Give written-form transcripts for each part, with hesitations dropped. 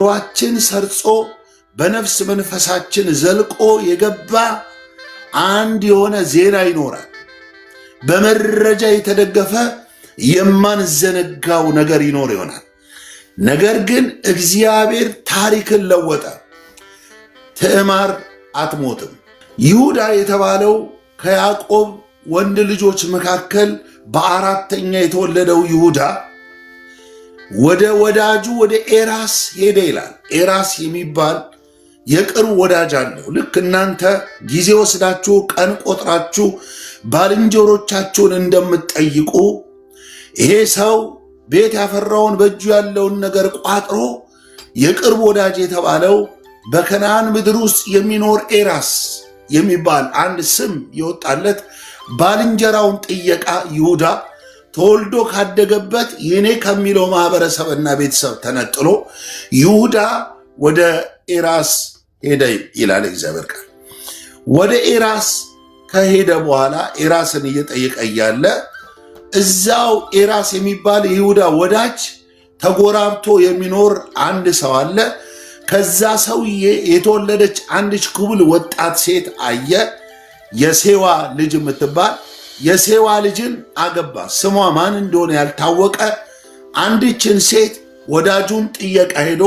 ዋችን ሰርጾ በነፍስ መንፈሳችን ዘልቆ የገባ አንድ የሆነ ዜና ይኖራል። በመረጃ የተደገፈ የማንዘነጋው ነገር ይኖር ይሆናል። ነገር ግን እግዚአብሔር ታሪክን ለወጠ። ትዕማር አትሞትም። ይሁዳ የተባለው ከያዕቆብ ወንድ ልጆች መካከል በአራተኛ የተወለደው ይሁዳ ወደ ወዳጁ ወደ ኤራስ ሄደ ይላል። ኤራስ የሚባል የቅርብ ወዳጅ አለው። ልክ እናንተ ጊዜ ወስዳችሁ ቀን ቆጥራችሁ ባልንጀሮቻችሁን እንደምትጠይቁ ይሄ ሰው ቤት ያፈራውን በእጁ ያለውን ነገር ቋጥሮ የቅርብ ወዳጅ የተባለው በከነዓን ምድር ውስጥ የሚኖር ኤራስ የሚባል አንድ ስም የወጣለት ባልንጀራውን ጥየቃ ይሁዳ ተወልዶ ካደገበት የኔ ከሚለው ማህበረሰብና ቤተሰብ ተነጥሎ ይሁዳ ወደ ኤራስ ሄደ ይላል እግዚአብሔር ቃል። ወደ ኤራስ ከሄደ በኋላ ኤራስን እየጠየቀ እያለ እዛው ኤራስ የሚባል የይሁዳ ወዳጅ ተጎራብቶ የሚኖር አንድ ሰው አለ። ከዛ ሰውዬ የተወለደች አንዲት ኩብል ወጣት ሴት አየ። የሴዋ ልጅ የምትባል የሴዋ ልጅን አገባ። ስሟ ማን እንደሆነ ያልታወቀ አንዲችን ሴት ወዳጁን ጥየቃ ሄዶ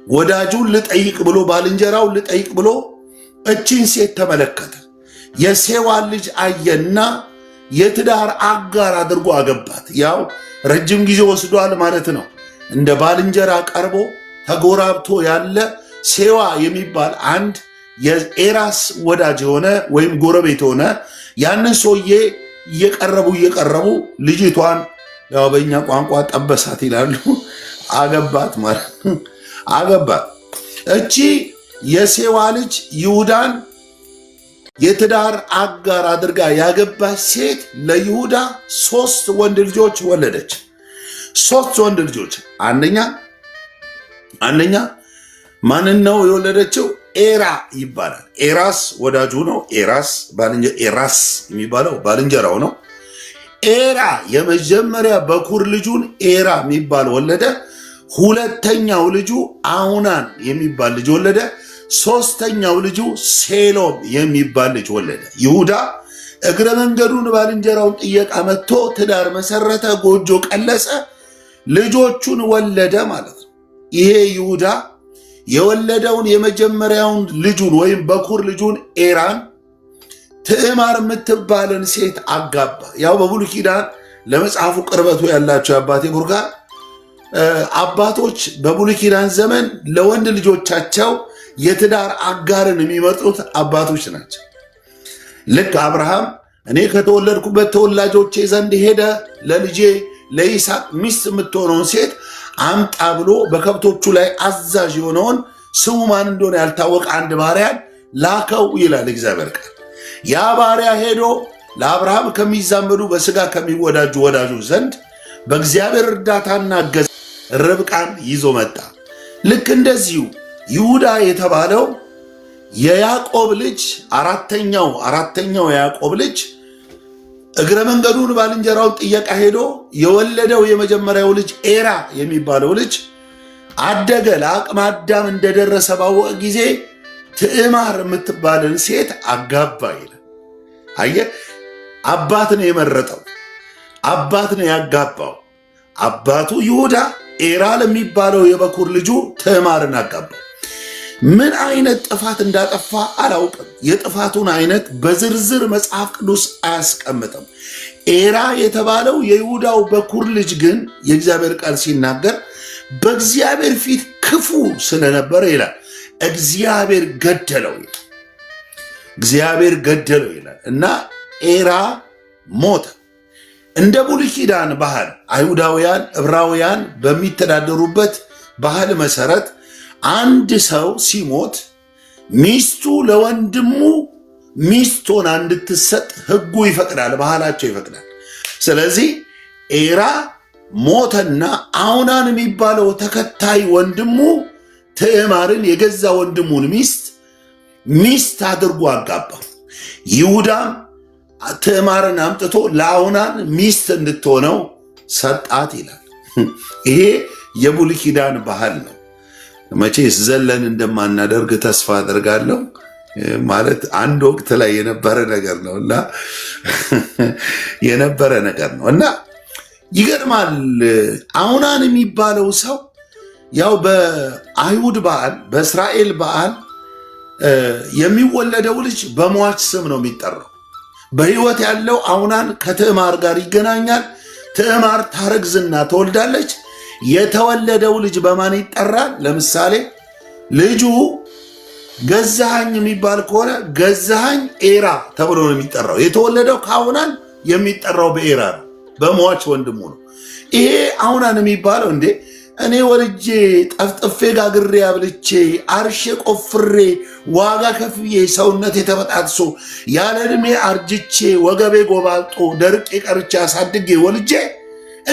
ወዳጁን ልጠይቅ ብሎ ባልንጀራውን ልጠይቅ ብሎ እቺን ሴት ተመለከተ። የሴዋ ልጅ አየና የትዳር አጋር አድርጎ አገባት። ያው ረጅም ጊዜ ወስዷል ማለት ነው። እንደ ባልንጀራ ቀርቦ ተጎራብቶ ያለ ሴዋ የሚባል አንድ የኤራስ ወዳጅ የሆነ ወይም ጎረቤት ሆነ። ያንን ሰውዬ እየቀረቡ ልጅቷን ያው በእኛ ቋንቋ ጠበሳት ይላሉ፣ አገባት ማለት ነው። አገባት። እቺ የሴዋ ልጅ ይሁዳን የትዳር አጋር አድርጋ ያገባች ሴት ለይሁዳ 3 ወንድ ልጆች ወለደች። 3 ወንድ ልጆች። አንደኛ ማንን ነው የወለደችው? ኤራ ይባላል። ኤራስ ወዳጁ ነው። ኤራስ የሚባለው ባልንጀራው ነው። ኤራ የመጀመሪያ በኩር ልጁን ኤራ የሚባል ወለደ። ሁለተኛው ልጁ አውናን የሚባል ልጅ ወለደ። ሶስተኛው ልጁ ሴሎም የሚባል ልጅ ወለደ። ይሁዳ እግረ መንገዱን ባልንጀራውን ጥየቃ መጥቶ ትዳር መሰረተ፣ ጎጆ ቀለጸ፣ ልጆቹን ወለደ ማለት ነው። ይሄ ይሁዳ የወለደውን የመጀመሪያውን ልጁን ወይም በኩር ልጁን ኤራን ትዕማር የምትባልን ሴት አጋባ። ያው በብሉይ ኪዳን ለመጽሐፉ ቅርበቱ ያላቸው የአባቴ ቡርጋር አባቶች በብሉይ ኪዳን ዘመን ለወንድ ልጆቻቸው የትዳር አጋርን የሚመርጡት አባቶች ናቸው። ልክ አብርሃም እኔ ከተወለድኩበት ተወላጆቼ ዘንድ ሄደ ለልጄ ለይስሐቅ ሚስት የምትሆነውን ሴት አምጣ ብሎ በከብቶቹ ላይ አዛዥ የሆነውን ስሙ ማን እንደሆነ ያልታወቀ አንድ ባሪያን ላከው ይላል እግዚአብሔር ቃል። ያ ባሪያ ሄዶ ለአብርሃም ከሚዛመዱ በስጋ ከሚወዳጁ ወዳጆች ዘንድ በእግዚአብሔር እርዳታና እገዛ ርብቃን ይዞ መጣ። ልክ እንደዚሁ ይሁዳ የተባለው የያዕቆብ ልጅ አራተኛው የያዕቆብ ልጅ እግረ መንገዱን ባልንጀራውን ጥየቃ ሄዶ የወለደው የመጀመሪያው ልጅ ኤራ የሚባለው ልጅ አደገ። ለአቅመ አዳም እንደደረሰ ባወቀ ጊዜ ትዕማር የምትባልን ሴት አጋባ ይላል። አየህ፣ አባት ነው የመረጠው፣ አባት ነው ያጋባው። አባቱ ይሁዳ ኤራ ለሚባለው የበኩር ልጁ ትዕማርን አጋባው። ምን አይነት ጥፋት እንዳጠፋ አላውቅም። የጥፋቱን አይነት በዝርዝር መጽሐፍ ቅዱስ አያስቀምጥም። ኤራ የተባለው የይሁዳው በኩር ልጅ ግን የእግዚአብሔር ቃል ሲናገር በእግዚአብሔር ፊት ክፉ ስለነበረ ይላል እግዚአብሔር ገደለው ይላል እና ኤራ ሞተ። እንደ ብሉይ ኪዳን ባህል አይሁዳውያን ዕብራውያን በሚተዳደሩበት ባህል መሰረት አንድ ሰው ሲሞት ሚስቱ ለወንድሙ ሚስት ሆና እንድትሰጥ ሕጉ ይፈቅዳል፣ ባህላቸው ይፈቅዳል። ስለዚህ ኤራ ሞተና አውናን የሚባለው ተከታይ ወንድሙ ትዕማርን የገዛ ወንድሙን ሚስት አድርጎ አጋባ። ይሁዳም ትዕማርን አምጥቶ ለአውናን ሚስት እንድትሆነው ሰጣት ይላል። ይሄ የብሉይ ኪዳን ባህል ነው። መቼስ ዘለን እንደማናደርግ ተስፋ አደርጋለሁ። ማለት አንድ ወቅት ላይ የነበረ ነገር ነውና የነበረ ነገር ነው እና ይገርማል። አውናን የሚባለው ሰው ያው በአይሁድ በዓል በእስራኤል በዓል የሚወለደው ልጅ በሟች ስም ነው የሚጠራው። በሕይወት ያለው አውናን ከትዕማር ጋር ይገናኛል። ትዕማር ታረግዝና ትወልዳለች። የተወለደው ልጅ በማን ይጠራል? ለምሳሌ ልጁ ገዛሃኝ የሚባል ከሆነ ገዛሃኝ ኤራ ተብሎ ነው የሚጠራው። የተወለደው ከአውናን የሚጠራው በኤራ ነው፣ በሟች ወንድሙ ነው። ይሄ አውናን የሚባለው እንዴ እኔ ወልጄ ጠፍጥፌ ጋግሬ አብልቼ አርሼ ቆፍሬ ዋጋ ከፍዬ ሰውነት የተበጣጥሶ ያለ ዕድሜ አርጅቼ ወገቤ ጎባልጦ ደርቄ ቀርቼ አሳድጌ ወልጄ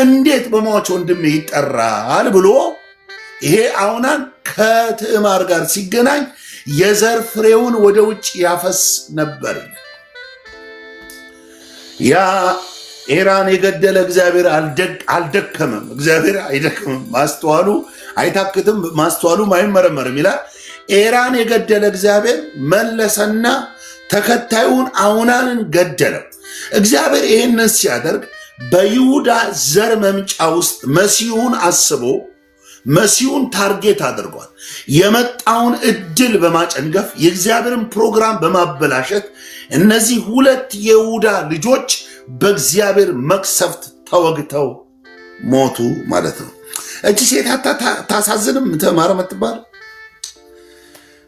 እንዴት በሟች ወንድሜ ይጠራል ብሎ ይሄ አውናን ከትዕማር ጋር ሲገናኝ የዘር ፍሬውን ወደ ውጭ ያፈስ ነበር። ያ ኤራን የገደለ እግዚአብሔር አልደከመም። እግዚአብሔር አይደክምም፣ ማስተዋሉ አይታክትም፣ ማስተዋሉም አይመረመርም ይላል። ኤራን የገደለ እግዚአብሔር መለሰና ተከታዩን አውናንን ገደለው። እግዚአብሔር ይህንን ሲያደርግ በይሁዳ ዘር መምጫ ውስጥ መሲሁን አስቦ መሲሁን ታርጌት አድርጓል። የመጣውን እድል በማጨንገፍ የእግዚአብሔርን ፕሮግራም በማበላሸት እነዚህ ሁለት የይሁዳ ልጆች በእግዚአብሔር መቅሰፍት ተወግተው ሞቱ ማለት ነው። እቺ ሴት ታሳዝንም? ትዕማር የምትባል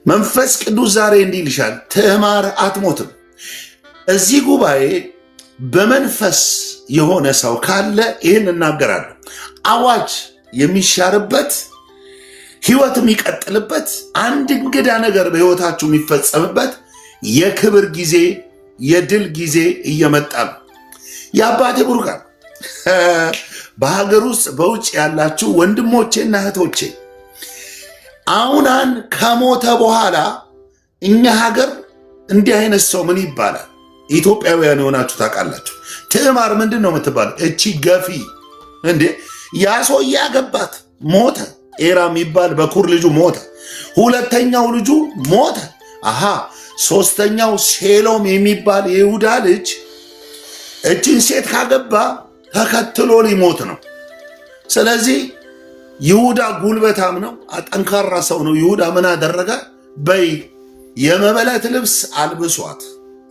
መንፈስ ቅዱስ ዛሬ እንዲህ ይልሻል፣ ትዕማር አትሞትም። እዚህ ጉባኤ በመንፈስ የሆነ ሰው ካለ ይህን እናገራለሁ። አዋጅ የሚሻርበት ህይወት የሚቀጥልበት አንድ እንግዳ ነገር በህይወታችሁ የሚፈጸምበት የክብር ጊዜ የድል ጊዜ እየመጣ ነው። የአባቴ ቡሩካን በሀገር ውስጥ በውጭ ያላችሁ ወንድሞቼና እህቶቼ አውናን ከሞተ በኋላ እኛ ሀገር እንዲህ አይነት ሰው ምን ይባላል? ኢትዮጵያውያን የሆናችሁ ታውቃላችሁ። ትዕማር ምንድን ነው የምትባለው? እቺ ገፊ እንዴ! ያ ሰውዬ ያገባት ሞተ። ኤራ የሚባል በኩር ልጁ ሞተ። ሁለተኛው ልጁ ሞተ። አሃ ሶስተኛው ሴሎም የሚባል የይሁዳ ልጅ እችን ሴት ካገባ ተከትሎ ሊሞት ነው። ስለዚህ ይሁዳ ጉልበታም ነው፣ ጠንካራ ሰው ነው። ይሁዳ ምን አደረገ? በይ የመበለት ልብስ አልብሷት፣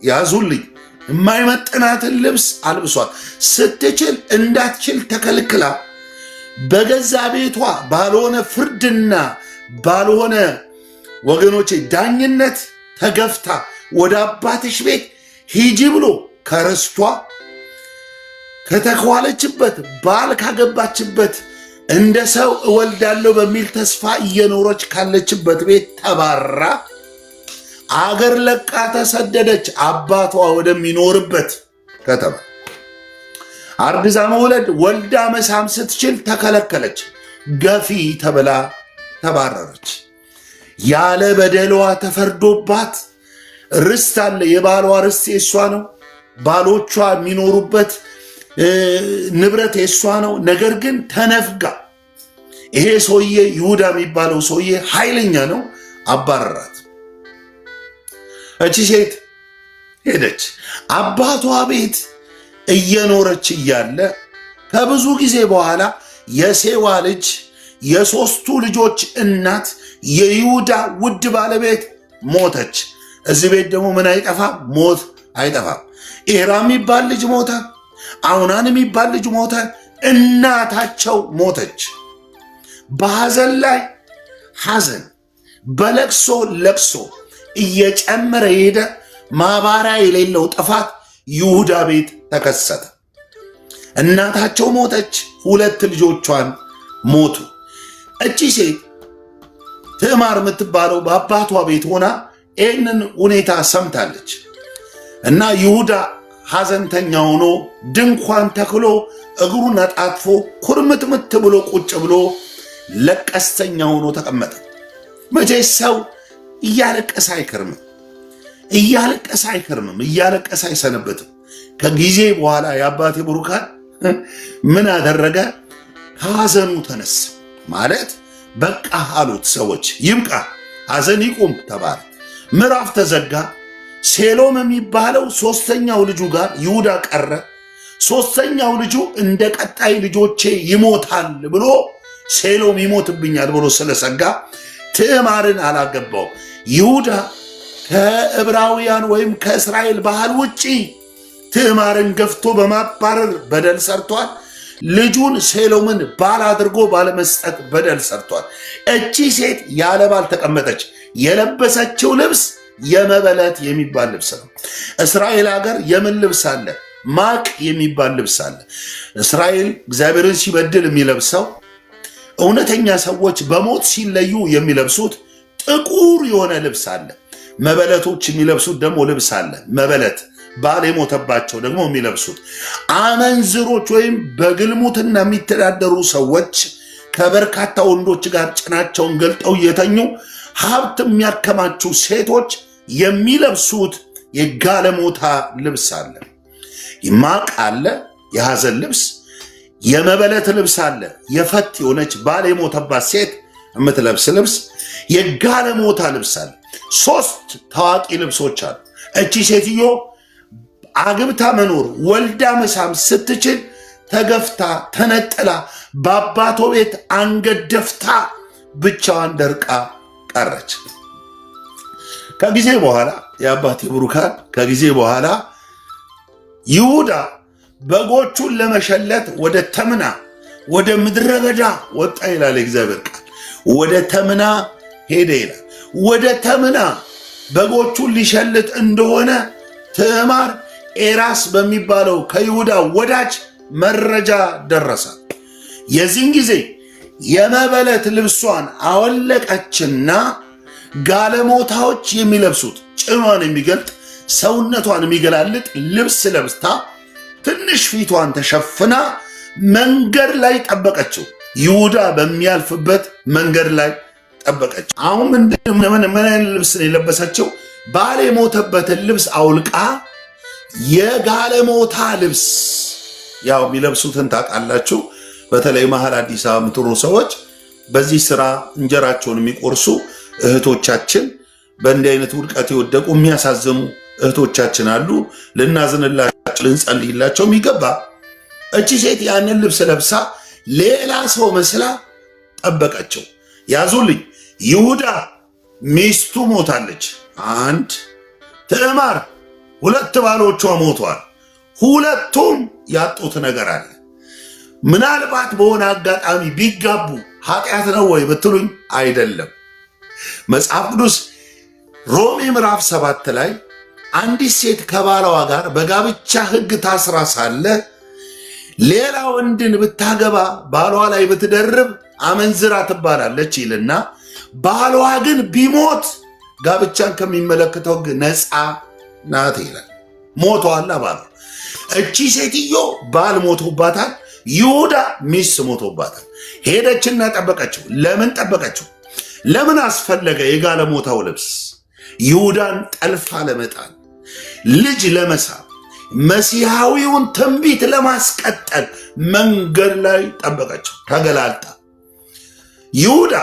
ያዙልኝ፣ የማይመጥናትን ልብስ አልብሷት። ስትችል እንዳትችል ተከልክላ በገዛ ቤቷ ባልሆነ ፍርድና ባልሆነ ወገኖቼ ዳኝነት ተገፍታ ወደ አባትሽ ቤት ሂጂ ብሎ ከርስቷ ከተኳለችበት ባል ካገባችበት እንደ ሰው እወልዳለሁ በሚል ተስፋ እየኖረች ካለችበት ቤት ተባራ አገር ለቃ ተሰደደች። አባቷ ወደሚኖርበት ከተማ አርግዛ መውለድ ወልዳ መሳም ስትችል ተከለከለች። ገፊ ተብላ ተባረረች። ያለ በደሏ ተፈርዶባት ርስት አለ። የባሏ ርስት የሷ ነው። ባሎቿ የሚኖሩበት ንብረት የሷ ነው። ነገር ግን ተነፍጋ ይሄ ሰውዬ ይሁዳ የሚባለው ሰውዬ ኃይለኛ ነው፣ አባረራት። እቺ ሴት ሄደች። አባቷ ቤት እየኖረች እያለ ከብዙ ጊዜ በኋላ የሴዋ ልጅ የሶስቱ ልጆች እናት የይሁዳ ውድ ባለቤት ሞተች። እዚህ ቤት ደግሞ ምን አይጠፋም? ሞት አይጠፋም። ኤራ የሚባል ልጅ ሞተ። አውናን የሚባል ልጅ ሞተ። እናታቸው ሞተች። በሐዘን ላይ ሐዘን፣ በለቅሶ ለቅሶ እየጨመረ የሄደ ማባሪያ የሌለው ጥፋት ይሁዳ ቤት ተከሰተ። እናታቸው ሞተች። ሁለት ልጆቿን ሞቱ። እቺ ሴት ትዕማር የምትባለው በአባቷ ቤት ሆና ይህንን ሁኔታ ሰምታለች እና ይሁዳ ሐዘንተኛ ሆኖ ድንኳን ተክሎ እግሩን አጣጥፎ ኩርምትምት ብሎ ቁጭ ብሎ ለቀስተኛ ሆኖ ተቀመጠ። መቼ ሰው እያለቀሰ አይከርምም፣ እያለቀሰ አይሰነበትም። ከጊዜ በኋላ የአባቴ ቡሩካን ምን አደረገ? ከሐዘኑ ተነሳ። ማለት በቃ አሉት ሰዎች። ይብቃ፣ ሐዘን ይቁም ተባለ። ምዕራፍ ተዘጋ። ሴሎም የሚባለው ሶስተኛው ልጁ ጋር ይሁዳ ቀረ። ሶስተኛው ልጁ እንደ ቀጣይ ልጆቼ ይሞታል ብሎ ሴሎም ይሞትብኛል ብሎ ስለሰጋ ትዕማርን አላገባው። ይሁዳ ከዕብራውያን ወይም ከእስራኤል ባህል ውጪ ትዕማርን ገፍቶ በማባረር በደል ሰርቷል። ልጁን ሴሎምን ባል አድርጎ ባለመስጠት በደል ሰርቷል። እቺ ሴት ያለ ባል ተቀመጠች። የለበሰችው ልብስ የመበለት የሚባል ልብስ ነው። እስራኤል ሀገር የምን ልብስ አለ? ማቅ የሚባል ልብስ አለ። እስራኤል እግዚአብሔርን ሲበድል የሚለብሰው፣ እውነተኛ ሰዎች በሞት ሲለዩ የሚለብሱት ጥቁር የሆነ ልብስ አለ። መበለቶች የሚለብሱት ደግሞ ልብስ አለ። መበለት ባል የሞተባቸው ደግሞ የሚለብሱት። አመንዝሮች ወይም በግልሙትና የሚተዳደሩ ሰዎች ከበርካታ ወንዶች ጋር ጭናቸውን ገልጠው እየተኙ ሀብት የሚያከማቹ ሴቶች የሚለብሱት የጋለሞታ ልብስ አለ። ማቅ አለ፣ የሐዘን ልብስ። የመበለት ልብስ አለ፣ የፈት የሆነች ባል የሞተባት ሴት የምትለብስ ልብስ። የጋለሞታ ልብስ አለ። ሶስት ታዋቂ ልብሶች አሉ። እቺ ሴትዮ አግብታ መኖር ወልዳ መሳም ስትችል ተገፍታ ተነጥላ በአባቶ ቤት አንገት ደፍታ ብቻዋን ደርቃ ቀረች። ከጊዜ በኋላ የአባቴ ብሩካን ከጊዜ በኋላ ይሁዳ በጎቹን ለመሸለት ወደ ተምና ወደ ምድረ በዳ ወጣ ይላል እግዚአብሔር ቃል። ወደ ተምና ሄደ ይላል። ወደ ተምና በጎቹን ሊሸልት እንደሆነ ትዕማር ኤራስ በሚባለው ከይሁዳ ወዳጅ መረጃ ደረሳል። የዚህን ጊዜ የመበለት ልብሷን አወለቀችና ጋለሞታዎች የሚለብሱት ጭኗን የሚገልጥ ሰውነቷን የሚገላልጥ ልብስ ለብስታ ትንሽ ፊቷን ተሸፍና መንገድ ላይ ጠበቀችው። ይሁዳ በሚያልፍበት መንገድ ላይ ጠበቀችው። አሁን ምን አይነት ልብስ ነው የለበሰችው? ባል የሞተበትን ልብስ አውልቃ የጋለሞታ ልብስ፣ ያው የሚለብሱትን ታውቃላችሁ። በተለይ መሀል አዲስ አበባ የምትኖሩ ሰዎች በዚህ ስራ እንጀራቸውን የሚቆርሱ እህቶቻችን፣ በእንዲህ አይነት ውድቀት የወደቁ የሚያሳዝኑ እህቶቻችን አሉ። ልናዝንላቸው፣ ልንጸልይላቸው የሚገባ። እቺ ሴት ያንን ልብስ ለብሳ ሌላ ሰው መስላ ጠበቀችው። ያዙልኝ፣ ይሁዳ ሚስቱ ሞታለች። አንድ ትዕማር ሁለት ባሎቿ ሞቷል። ሁለቱም ያጡት ነገር አለ። ምናልባት በሆነ አጋጣሚ ቢጋቡ ኃጢአት ነው ወይ ብትሉኝ አይደለም። መጽሐፍ ቅዱስ ሮሜ ምዕራፍ 7 ላይ አንዲት ሴት ከባሏ ጋር በጋብቻ ሕግ ታስራ ሳለ ሌላ ወንድን ብታገባ ባሏ ላይ ብትደርብ አመንዝራ ትባላለች ይልና፣ ባሏ ግን ቢሞት ጋብቻን ከሚመለከተው ሕግ ነፃ ናት ይላል። ሞቷላ ባሏ። እቺ ሴትዮ ባል ሞቶባታል። ይሁዳ ሚስት ሞቶባታል። ሄደችና ጠበቀችው። ለምን ጠበቀችው? ለምን አስፈለገ? የጋለሞታው ልብስ ይሁዳን ጠልፋ ለመጣል፣ ልጅ ለመሳብ፣ መሲሐዊውን ትንቢት ለማስቀጠል መንገድ ላይ ጠበቀችው ተገላልጣ። ይሁዳ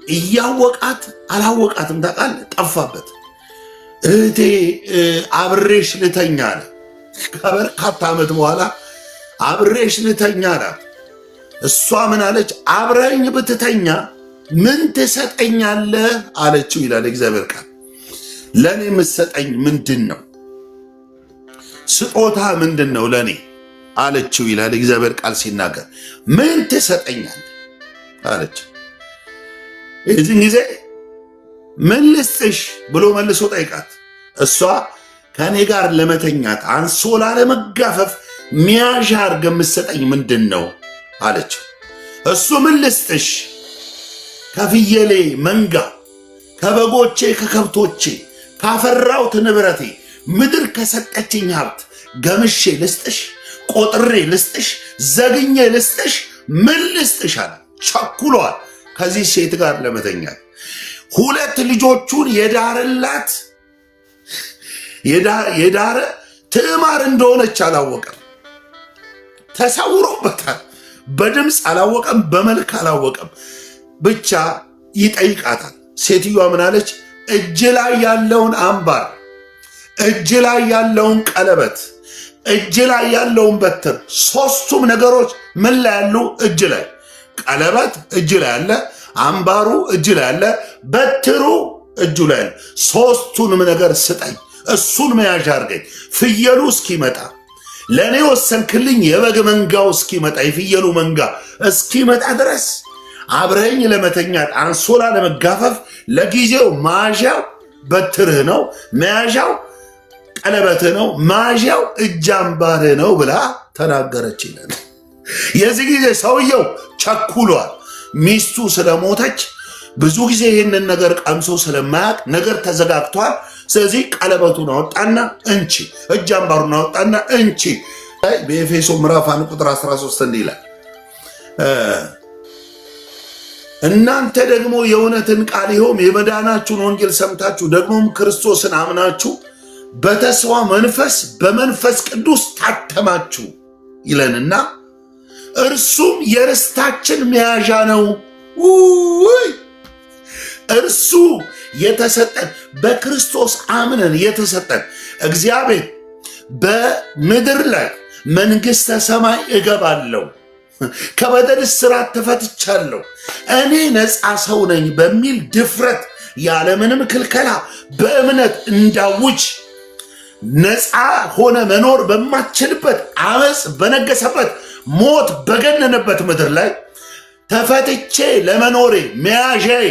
እያወቃት አላወቃትም ታውቃለህ፣ ጠፋበት። እህቴ አብሬሽ ልተኛ አለ። ከበርካታ ዓመት በኋላ አብሬሽ ልተኛ አላት። እሷ ምን አለች? አብረኝ ብትተኛ ምን ትሰጠኛለህ አለችው ይላል እግዚአብሔር ቃል። ለእኔ የምትሰጠኝ ምንድን ነው? ስጦታ ምንድን ነው ለእኔ አለችው ይላል እግዚአብሔር ቃል ሲናገር። ምን ትሰጠኛለህ አለች። የዚህን ጊዜ ምን ልስጥሽ ብሎ መልሶ ጠይቃት። እሷ ከእኔ ጋር ለመተኛት አንሶላ ለመጋፈፍ ሚያዣ አድርገህ የምትሰጠኝ ምንድን ነው አለችው። እሱ ምን ልስጥሽ? ከፍየሌ መንጋ፣ ከበጎቼ፣ ከከብቶቼ፣ ካፈራሁት ንብረቴ፣ ምድር ከሰጠችኝ ሀብት ገምሼ ልስጥሽ? ቆጥሬ ልስጥሽ? ዘግኜ ልስጥሽ? ምን ልስጥሽ አለ። ቸኩሏል ከዚህ ሴት ጋር ለመተኛት። ሁለት ልጆቹን የዳረላት የዳረ ትዕማር እንደሆነች አላወቀም። ተሰውሮበታል። በድምፅ አላወቀም፣ በመልክ አላወቀም። ብቻ ይጠይቃታል። ሴትዮዋ ምን አለች? እጅ ላይ ያለውን አምባር፣ እጅ ላይ ያለውን ቀለበት፣ እጅ ላይ ያለውን በትር፣ ሶስቱም ነገሮች ምን ላይ ያሉ? እጅ ላይ። ቀለበት እጅ ላይ አለ፣ አምባሩ እጅ ላይ አለ፣ በትሩ እጁ ላይ አለ። ሶስቱንም ነገር ስጠኝ፣ እሱን መያዣ አድርገኝ። ፍየሉ እስኪመጣ ለእኔ ወሰንክልኝ የበግ መንጋው እስኪመጣ የፍየሉ መንጋ እስኪመጣ ድረስ አብረኝ ለመተኛት አንሶላ ለመጋፈፍ ለጊዜው መያዣው በትርህ ነው፣ መያዣው ቀለበትህ ነው፣ መያዣው እጅ አምባርህ ነው ብላ ተናገረች ይላል። የዚህ ጊዜ ሰውየው ቸኩሏል። ሚስቱ ስለሞተች ብዙ ጊዜ ይህንን ነገር ቀምሶ ስለማያቅ ነገር ተዘጋግቷል። ስለዚህ ቀለበቱን አወጣና እንቺ፣ እጅ አምባሩን አወጣና እንቺ። በኤፌሶ ምዕራፍ 1 ቁጥር 13 እንዲህ ይላል፣ እናንተ ደግሞ የእውነትን ቃል ይኸውም የመዳናችሁን ወንጌል ሰምታችሁ ደግሞም ክርስቶስን አምናችሁ በተስፋ መንፈስ በመንፈስ ቅዱስ ታተማችሁ ይለንና እርሱም የርስታችን መያዣ ነው። እርሱ የተሰጠን በክርስቶስ አምነን የተሰጠን እግዚአብሔር በምድር ላይ መንግሥተ ሰማይ እገባለሁ፣ ከበደል እስራት ተፈትቻለሁ፣ እኔ ነፃ ሰው ነኝ በሚል ድፍረት ያለምንም ክልከላ በእምነት እንዳውጅ ነፃ ሆነ መኖር በማትችልበት አመፅ በነገሰበት ሞት በገነነበት ምድር ላይ ተፈትቼ ለመኖሬ መያዣዬ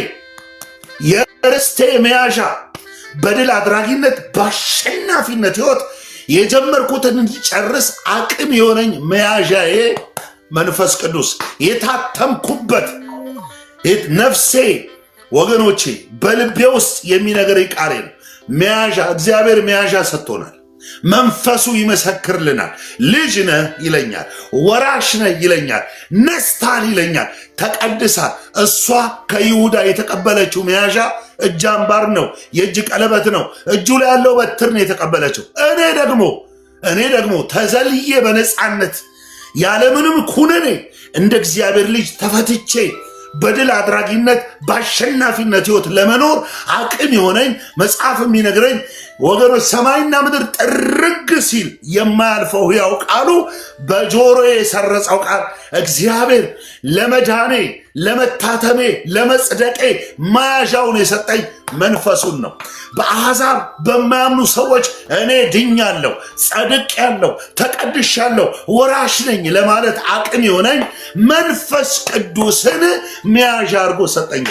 የርስቴ መያዣ በድል አድራጊነት በአሸናፊነት ሕይወት የጀመርኩትን እንዲጨርስ አቅም የሆነኝ መያዣዬ መንፈስ ቅዱስ የታተምኩበት ነፍሴ ወገኖቼ በልቤ ውስጥ የሚነግረኝ ቃሌ ነው። መያዣ እግዚአብሔር መያዣ ሰጥቶናል። መንፈሱ ይመሰክርልናል። ልጅ ነህ ይለኛል፣ ወራሽ ነህ ይለኛል፣ ነስታል ይለኛል፣ ተቀድሳል። እሷ ከይሁዳ የተቀበለችው መያዣ እጅ አምባር ነው፣ የእጅ ቀለበት ነው፣ እጁ ላይ ያለው በትር ነው የተቀበለችው። እኔ ደግሞ ተዘልዬ በነፃነት ያለምንም ኩነኔ እንደ እግዚአብሔር ልጅ ተፈትቼ በድል አድራጊነት በአሸናፊነት ሕይወት ለመኖር አቅም የሆነኝ መጽሐፍ የሚነግረኝ ወገኖች፣ ሰማይና ምድር ጥርግ ሲል የማያልፈው ሕያው ቃሉ በጆሮዬ የሰረጸው ቃል እግዚአብሔር ለመዳኔ፣ ለመታተሜ፣ ለመጽደቄ መያዣውን የሰጠኝ መንፈሱን ነው። በአሕዛብ በማያምኑ ሰዎች እኔ ድኛለሁ፣ ጸድቄያለሁ፣ ተቀድሻለሁ፣ ወራሽ ነኝ ለማለት አቅም የሆነኝ መንፈስ ቅዱስን መያዣ አድርጎ ሰጠኝ።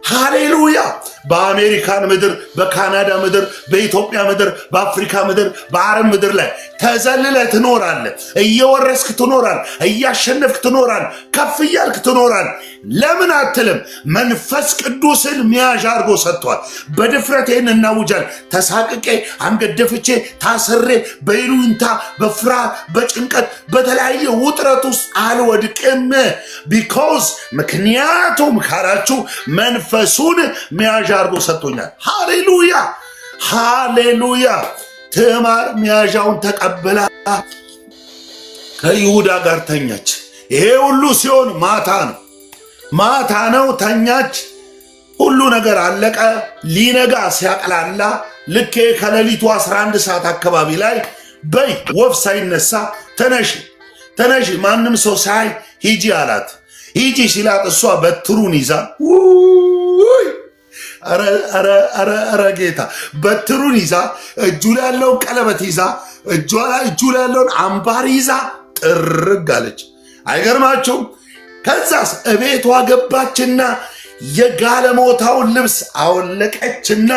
ሃሌሉያ! በአሜሪካን ምድር፣ በካናዳ ምድር፣ በኢትዮጵያ ምድር፣ በአፍሪካ ምድር፣ በአረብ ምድር ላይ ተዘልለ ትኖራለ፣ እየወረስክ ትኖራል፣ እያሸነፍክ ትኖራል፣ ከፍ እያልክ ትኖራል። ለምን አትልም? መንፈስ ቅዱስን መያዣ አድርጎ ሰጥቷል። በድፍረት ይህን እናውጃል። ተሳቅቄ፣ አንገት ደፍቼ፣ ታስሬ፣ በይሉኝታ፣ በፍርሃት፣ በጭንቀት፣ በተለያየ ውጥረት ውስጥ አልወድቅም። ምክንያቱም ካላችሁ መንፈሱን መያዣ አድርጎ ሰጥቶኛል። ሃሌሉያ ሃሌሉያ። ትዕማር መያዣውን ተቀብላ ከይሁዳ ጋር ተኛች። ይሄ ሁሉ ሲሆን ማታ ነው። ተኛች። ሁሉ ነገር አለቀ። ሊነጋ ሲያቅላላ ልክ ከሌሊቱ 11 ሰዓት አካባቢ ላይ በይ ወፍ ሳይነሳ ተነሺ ማንም ሰው ሳይ ሂጂ አላት። ሂጂ ሲላት እሷ በትሩን ይዛ አረ ጌታ በትሩን ይዛ እጁ ላይ ያለውን ቀለበት ይዛ እጁ ላይ ያለውን አምባር ይዛ ጥርግ አለች። አይገርማችሁም? ከዛስ እቤቷ ገባችና የጋለሞታውን ልብስ አወለቀችና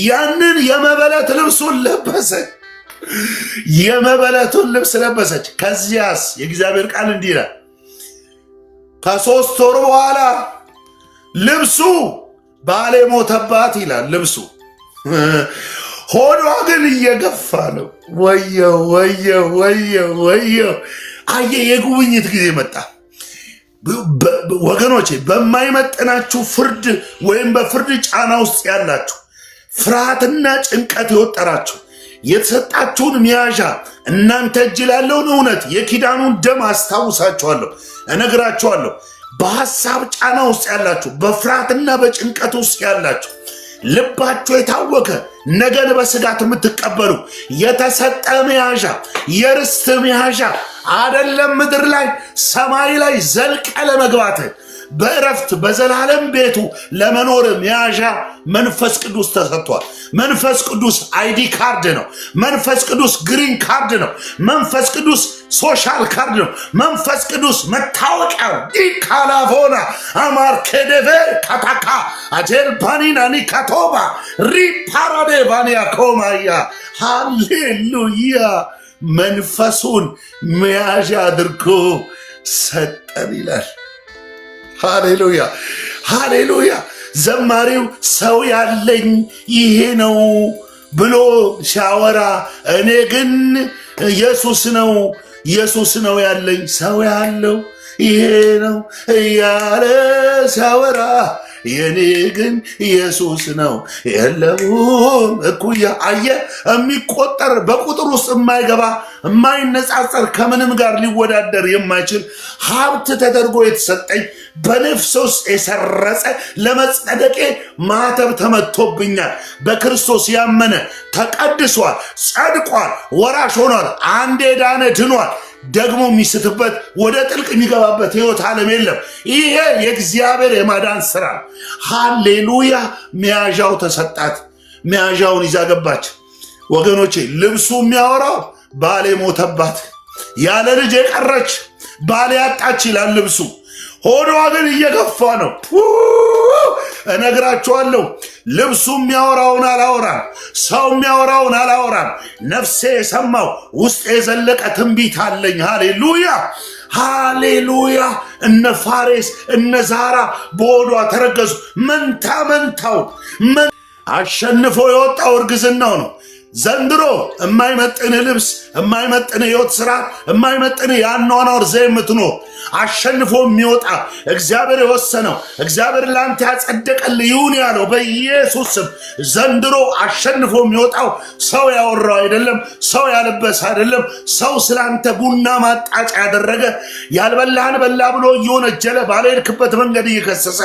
ያንን የመበለት ልብሱን ለበሰች። የመበለቱን ልብስ ለበሰች። ከዚያስ የእግዚአብሔር ቃል እንዲህ ይላል፣ ከ3 ወር በኋላ ልብሱ ባሌ ሞተባት ይላል። ልብሱ ሆዷ ግን እየገፋ ነው። ወየው አየ። የጉብኝት ጊዜ መጣ። ወገኖቼ በማይመጥናችሁ ፍርድ ወይም በፍርድ ጫና ውስጥ ያላችሁ፣ ፍርሃትና ጭንቀት የወጠራችሁ፣ የተሰጣችሁን መያዣ እናንተ እጅ ላለውን እውነት የኪዳኑን ደም አስታውሳችኋለሁ፣ እነግራችኋለሁ። በሐሳብ ጫና ውስጥ ያላችሁ፣ በፍርሃትና በጭንቀት ውስጥ ያላችሁ፣ ልባችሁ የታወከ ነገን በስጋት የምትቀበሉ የተሰጠ መያዣ የርስት መያዣ አይደለም ምድር ላይ ሰማይ ላይ ዘልቀ ለመግባት በእረፍት በዘላለም ቤቱ ለመኖር መያዣ መንፈስ ቅዱስ ተሰጥቷል። መንፈስ ቅዱስ አይዲ ካርድ ነው። መንፈስ ቅዱስ ግሪን ካርድ ነው። መንፈስ ቅዱስ ሶሻል ካርድ ነው። መንፈስ ቅዱስ መታወቂያ ዲካላቮና አማር ከደቨ ካታካ አጀል ባኒና ኒካቶባ ሪፓራዴ ባኒያ ኮማያ ሃሌሉያ። መንፈሱን መያዣ አድርጎ ሰጠን ይላል። ሃሌሉያ ሃሌሉያ። ዘማሪው ሰው ያለኝ ይሄ ነው ብሎ ሲያወራ፣ እኔ ግን ኢየሱስ ነው ያለኝ፣ ሰው ያለው ይሄ ነው እያለ ሲያወራ፣ የኔ ግን ኢየሱስ ነው የለውም እኩያ። አየ የሚቆጠር በቁጥር ውስጥ የማይገባ የማይነጻጸር ከምንም ጋር ሊወዳደር የማይችል ሀብት ተደርጎ የተሰጠኝ በነፍስ ውስጥ የሰረጸ ለመጸደቄ ማተብ ተመቶብኛል። በክርስቶስ ያመነ ተቀድሷል፣ ጸድቋል፣ ወራሽ ሆኗል። አንዴ ዳነ ድኗል። ደግሞ የሚስትበት ወደ ጥልቅ የሚገባበት ህይወት ዓለም የለም። ይሄ የእግዚአብሔር የማዳን ስራ። ሃሌሉያ። መያዣው ተሰጣት። መያዣውን ይዛ ገባች። ወገኖቼ ልብሱ የሚያወራው ባሌ ሞተባት፣ ያለ ልጅ የቀረች ባሌ ያጣች ይላል ልብሱ። ሆዷ ግን እየገፋ ነው። እነግራችኋለሁ፣ ልብሱ የሚያወራውን አላወራም፣ ሰው የሚያወራውን አላወራም። ነፍሴ የሰማው ውስጥ የዘለቀ ትንቢት አለኝ። ሃሌሉያ ሃሌሉያ። እነ ፋሬስ እነ ዛራ በሆዷ ተረገዙ። መንታው አሸንፎ የወጣው እርግዝናው ነው። ዘንድሮ የማይመጥን ልብስ፣ የማይመጥን ህይወት ስርዓት፣ የማይመጥን የአኗኗር ዘዬ የምትኖር አሸንፎ የሚወጣ እግዚአብሔር የወሰነው እግዚአብሔር ለአንተ ያጸደቀልህ ይሁን ያለው በኢየሱስ ስም ዘንድሮ አሸንፎ የሚወጣው ሰው ያወራው አይደለም፣ ሰው ያለበሰ አይደለም። ሰው ስላንተ ቡና ማጣጫ ያደረገ ያልበላህን በላ ብሎ እየወነጀለ ባልሄድክበት መንገድ እየከሰሰ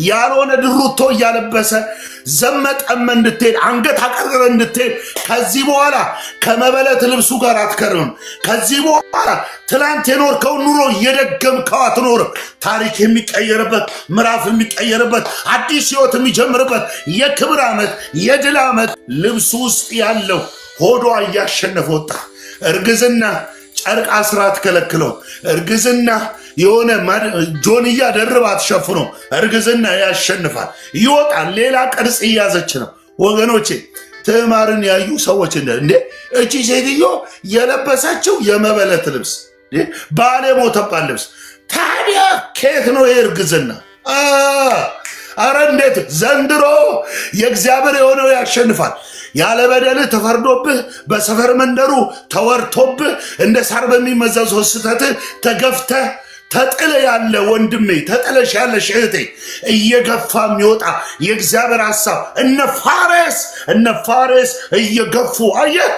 ያልሆነ ድሩቶ እያለበሰ ዘመጠመ እንድትሄድ አንገት አቀርቅረ እንድትሄድ ከዚህ በኋላ ከመበለት ልብሱ ጋር አትከርምም። ከዚህ በኋላ ትላንት የኖርከውን ኑሮ እየደገምከው አትኖርም። ታሪክ የሚቀየርበት ምዕራፍ የሚቀየርበት አዲስ ህይወት የሚጀምርበት የክብር ዓመት የድል ዓመት ልብሱ ውስጥ ያለው ሆዷ እያሸነፈ ወጣ። እርግዝና ጨርቅ አስራት ከለክለው፣ እርግዝና የሆነ ጆንያ ደርባት ሸፍኖ እርግዝና ያሸንፋል፣ ይወጣል። ሌላ ቅርጽ እያዘች ነው ወገኖቼ። ትዕማርን ያዩ ሰዎች እንደ እቺ ሴትዮ የለበሰችው የመበለት ልብስ፣ ባሌ ሞተባት ልብስ። ታዲያ ከየት ነው የእርግዝና? አረ እንዴት ዘንድሮ የእግዚአብሔር የሆነው ያሸንፋል። ያለ በደልህ ተፈርዶብህ በሰፈር መንደሩ ተወርቶብህ እንደ ሳር በሚመዘዘው ስተትህ ተገፍተህ ተጥለ ያለ ወንድሜ፣ ተጥለሽ ያለሽ እህቴ እየገፋ የሚወጣ የእግዚአብሔር ሐሳብ እነ ፋሬስ እየገፉ አየህ።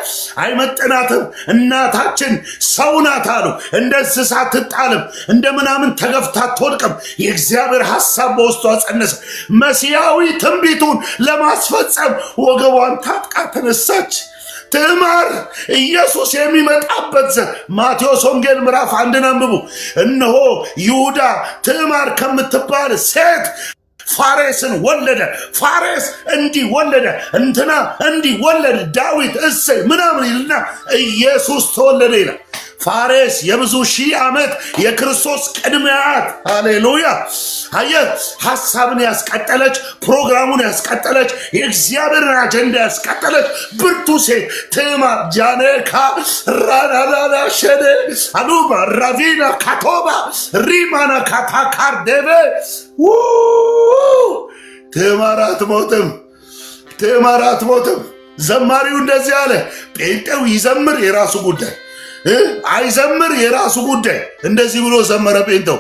አይመጥናትም፣ እናታችን ሰው ናት አሉ። እንደ እንስሳ አትጣልም፣ እንደ ምናምን ተገፍታ አትወድቅም። የእግዚአብሔር ሐሳብ በውስጧ ጸነሰ። መሲያዊ ትንቢቱን ለማስፈጸም ወገቧን ታጥቃ ተነሳች። ትዕማር ኢየሱስ የሚመጣበት ዘር ማቴዎስ ወንጌል ምዕራፍ 1 አንብቡ። እነሆ ይሁዳ ትዕማር ከምትባል ሴት ፋሬስን ወለደ። ፋሬስ እንዲህ ወለደ፣ እንትና እንዲህ ወለደ፣ ዳዊት እሰይ ምናምን ይልና ኢየሱስ ተወለደ ይላል። ፋሬስ የብዙ ሺህ ዓመት የክርስቶስ ቅድሚያት። ሃሌሉያ። አየህ፣ ሐሳብን ያስቀጠለች፣ ፕሮግራሙን ያስቀጠለች፣ የእግዚአብሔርን አጀንዳ ያስቀጠለች ብርቱ ሴት ትዕማር ጃኔካ ራናናና ሸደ አሉባ ራቪና ካቶባ ሪማና ካታካርደበ ትዕማር አትሞትም፣ ትዕማር አትሞትም። ዘማሪው እንደዚህ አለ። ጴንጤው ይዘምር የራሱ ጉዳይ፣ አይዘምር የራሱ ጉዳይ። እንደዚህ ብሎ ዘመረ ጴንጤው።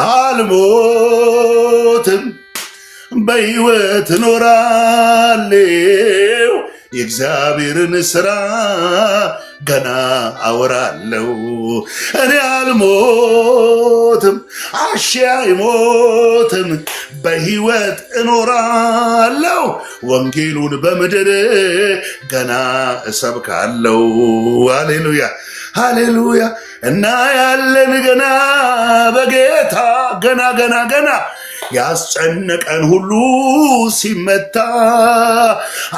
አልሞትም በሕይወት እኖራለሁ የእግዚአብሔርን ሥራ ገና አወራለሁ። እኔ አልሞትም፣ አሼ አይሞትም፣ በሕይወት እኖራለሁ። ወንጌሉን በምድር ገና እሰብካለሁ። ሃሌሉያ ሃሌሉያ። እና ያለን ገና በጌታ ገና ገና ገና ያስጨነቀን ሁሉ ሲመታ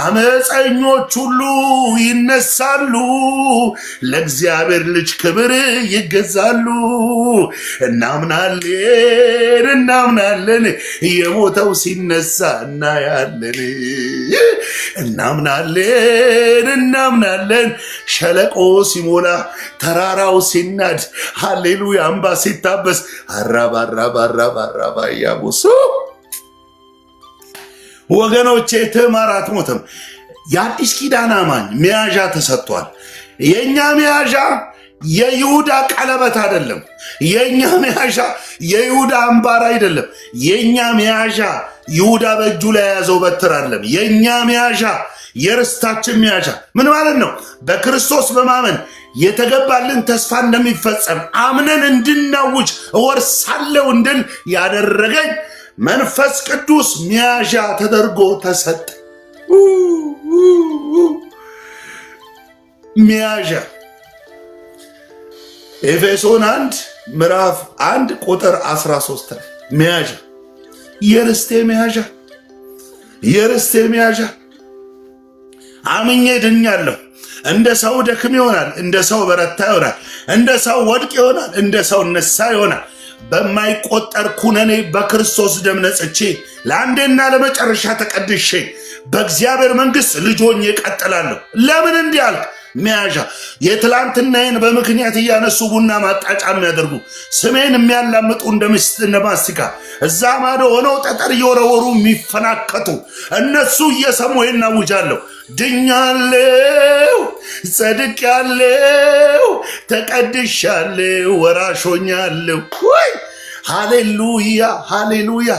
አመፀኞች ሁሉ ይነሳሉ፣ ለእግዚአብሔር ልጅ ክብር ይገዛሉ። እናምናለን እናምናለን፣ የሞተው ሲነሳ እናያለን። እናምናለን እናምናለን፣ ሸለቆ ሲሞላ ተራራው ሲናድ፣ ሃሌሉያ አምባ ሲታበስ አራባራባራባራባ ያቡሱ ወገኖቼ ትዕማር አትሞትም። የአዲስ ኪዳን አማኝ መያዣ ተሰጥቷል። የእኛ መያዣ የይሁዳ ቀለበት አይደለም። የእኛ መያዣ የይሁዳ አምባር አይደለም። የእኛ መያዣ ይሁዳ በእጁ ላይ የያዘው በትር አይደለም። የእኛ መያዣ የርስታችን መያዣ ምን ማለት ነው? በክርስቶስ በማመን የተገባልን ተስፋ እንደሚፈጸም አምነን እንድናውጅ እወርሳለሁ እንድል ያደረገኝ መንፈስ ቅዱስ መያዣ ተደርጎ ተሰጠ። መያዣ ኤፌሶን 1 ምዕራፍ 1 ቁጥር 13 መያዣ የርስቴ መያዣ የርስቴ መያዣ አምኜ ድኛለሁ። እንደ ሰው ደክም ይሆናል፣ እንደ ሰው በረታ ይሆናል፣ እንደ ሰው ወድቅ ይሆናል፣ እንደ ሰው ነሳ ይሆናል። በማይቆጠር ኩነኔ በክርስቶስ ደም ነጽቼ ለአንዴና ለመጨረሻ ተቀድሼ በእግዚአብሔር መንግሥት ልጅ ሆኜ እቀጥላለሁ። ለምን እንዲህ አልክ? መያዣ የትላንትናዬን በምክንያት እያነሱ ቡና ማጣጫ የሚያደርጉ ስሜን የሚያላምጡ እንደ ማስቲካ እዛ ማዶ ሆነው ጠጠር እየወረወሩ የሚፈናከቱ እነሱ እየሰሙ ይህን አውጃለሁ። ድኛለሁ፣ ጸድቄአለሁ፣ ተቀድሻለሁ፣ ወራሾኛለሁ። ወይ ሃሌሉያ ሃሌሉያ።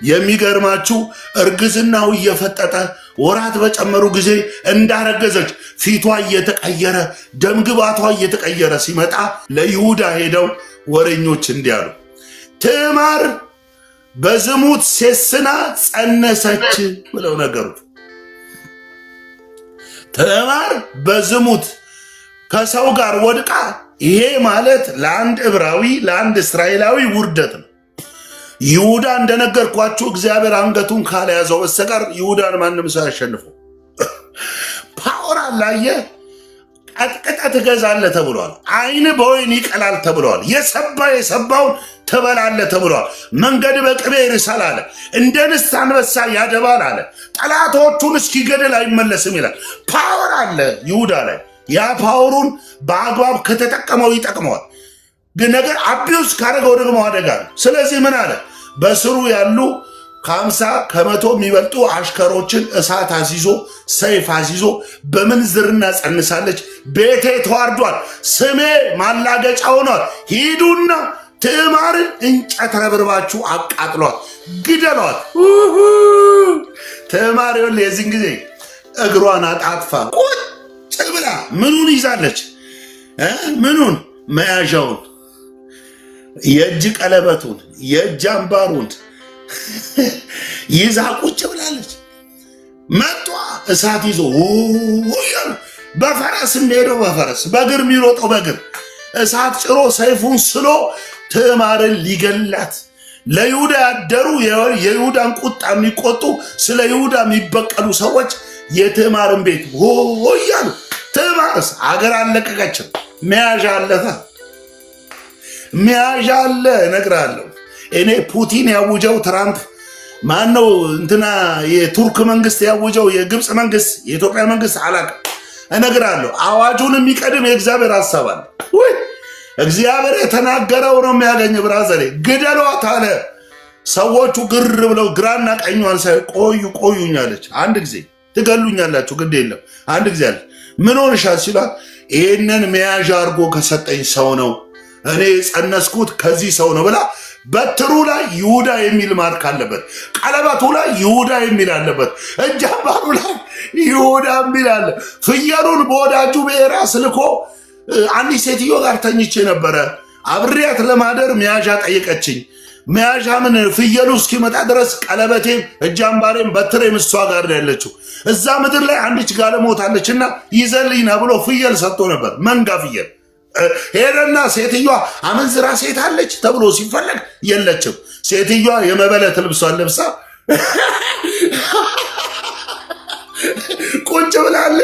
የሚገርማችሁ እርግዝናው እየፈጠጠ ወራት በጨመሩ ጊዜ እንዳረገዘች ፊቷ እየተቀየረ ደምግባቷ እየተቀየረ ሲመጣ ለይሁዳ ሄደው ወሬኞች እንዲያሉ ትዕማር በዝሙት ሴስና ጸነሰች ብለው ነገሩት። ትዕማር በዝሙት ከሰው ጋር ወድቃ፣ ይሄ ማለት ለአንድ ዕብራዊ ለአንድ እስራኤላዊ ውርደት ነው። ይሁዳ እንደነገርኳችሁ እግዚአብሔር አንገቱን ካልያዘው በስተቀር ይሁዳን ማንም ሰው ያሸንፈው። ፓወር አላየ ቀጥቅጠ ትገዛለህ ተብሏል። አይን በወይን ይቀላል ተብሏል። የሰባውን ትበላለህ ተብሏል። መንገድ በቅቤ ይርሳል አለ። እንደ ንስት አንበሳ ያደባል አለ። ጠላቶቹን እስኪገድል አይመለስም ይላል። ፓወር አለ ይሁዳ ላይ። ያ ፓወሩን በአግባብ ከተጠቀመው ይጠቅመዋል። ግን ነገር አቢውስ ካደረገው ደግሞ አደጋ ነው። ስለዚህ ምን አለ? በስሩ ያሉ ከ50 ከመቶ የሚበልጡ አሽከሮችን እሳት አዚዞ ሰይፍ አዚዞ በምንዝርና ጸንሳለች። ቤቴ ተዋርዷል፣ ስሜ ማላገጫ ሆኗል። ሂዱና ትዕማርን እንጨት ረብርባችሁ አቃጥሏት፣ ግደሏት። ትዕማር ይኸውልህ የዚህን ጊዜ እግሯን አጣጥፋ ቁጭ ብላ ምኑን ይዛለች? ምኑን? መያዣውን፣ የእጅ ቀለበቱን፣ የእጅ አምባሩን ይዛ ቁጭ ብላለች። መጧ እሳት ይዞ ያሉ በፈረስ የሚሄደው በፈረስ በእግር የሚሮጠው በእግር እሳት ጭሮ ሰይፉን ስሎ ትዕማርን ሊገላት ለይሁዳ ያደሩ የይሁዳን ቁጣ የሚቆጡ ስለ ይሁዳ የሚበቀሉ ሰዎች የትዕማርን ቤት ያሉ። ትዕማርስ አገር አለቀቀችም። መያዣ አለታ መያዣ አለ። እነግርሃለሁ እኔ ፑቲን ያውጀው ትራምፕ ማነው እንትና የቱርክ መንግስት ያውጀው የግብፅ መንግስት የኢትዮጵያ መንግስት አላውቅም። እነግርሃለሁ አዋጁን የሚቀድም የእግዚአብሔር ሐሳብ አለ። ወይ እግዚአብሔር የተናገረው ነው የሚያገኝ። ብራዘሬ ግደሏት አለ። ሰዎቹ ግር ብለው ግራና ቀኟን ሳይ ቆዩኛለች። አንድ ጊዜ ትገሉኛላችሁ ግድ የለም አንድ ጊዜ አለች። ምን ሆንሻል ሲሏት ይህንን መያዣ አድርጎ ከሰጠኝ ሰው ነው እኔ የጸነስኩት ከዚህ ሰው ነው ብላ በትሩ ላይ ይሁዳ የሚል ማርክ አለበት። ቀለበቱ ላይ ይሁዳ የሚል አለበት። እጅ አምባሩ ላይ ይሁዳ የሚል አለ። ፍየሉን በወዳጁ በኤራስ ልኮ አንዲት ሴትዮ ጋር ተኝቼ ነበረ። አብሬያት ለማደር መያዣ ጠየቀችኝ። መያዣ ምን ፍየሉ እስኪመጣ ድረስ ቀለበቴም እጅ አምባሬም በትሬም እሷ ጋር ያለችው። እዛ ምድር ላይ አንዲች ጋለሞታለችና ይዘልኝና ብሎ ፍየል ሰጥቶ ነበር፣ መንጋ ፍየል። ሄደና ሴትዮዋ አመንዝራ ሴት አለች ተብሎ ሲፈለግ የለችም። ሴትዮዋ የመበለት ልብሷን ለብሳ ቁጭ ብላለ።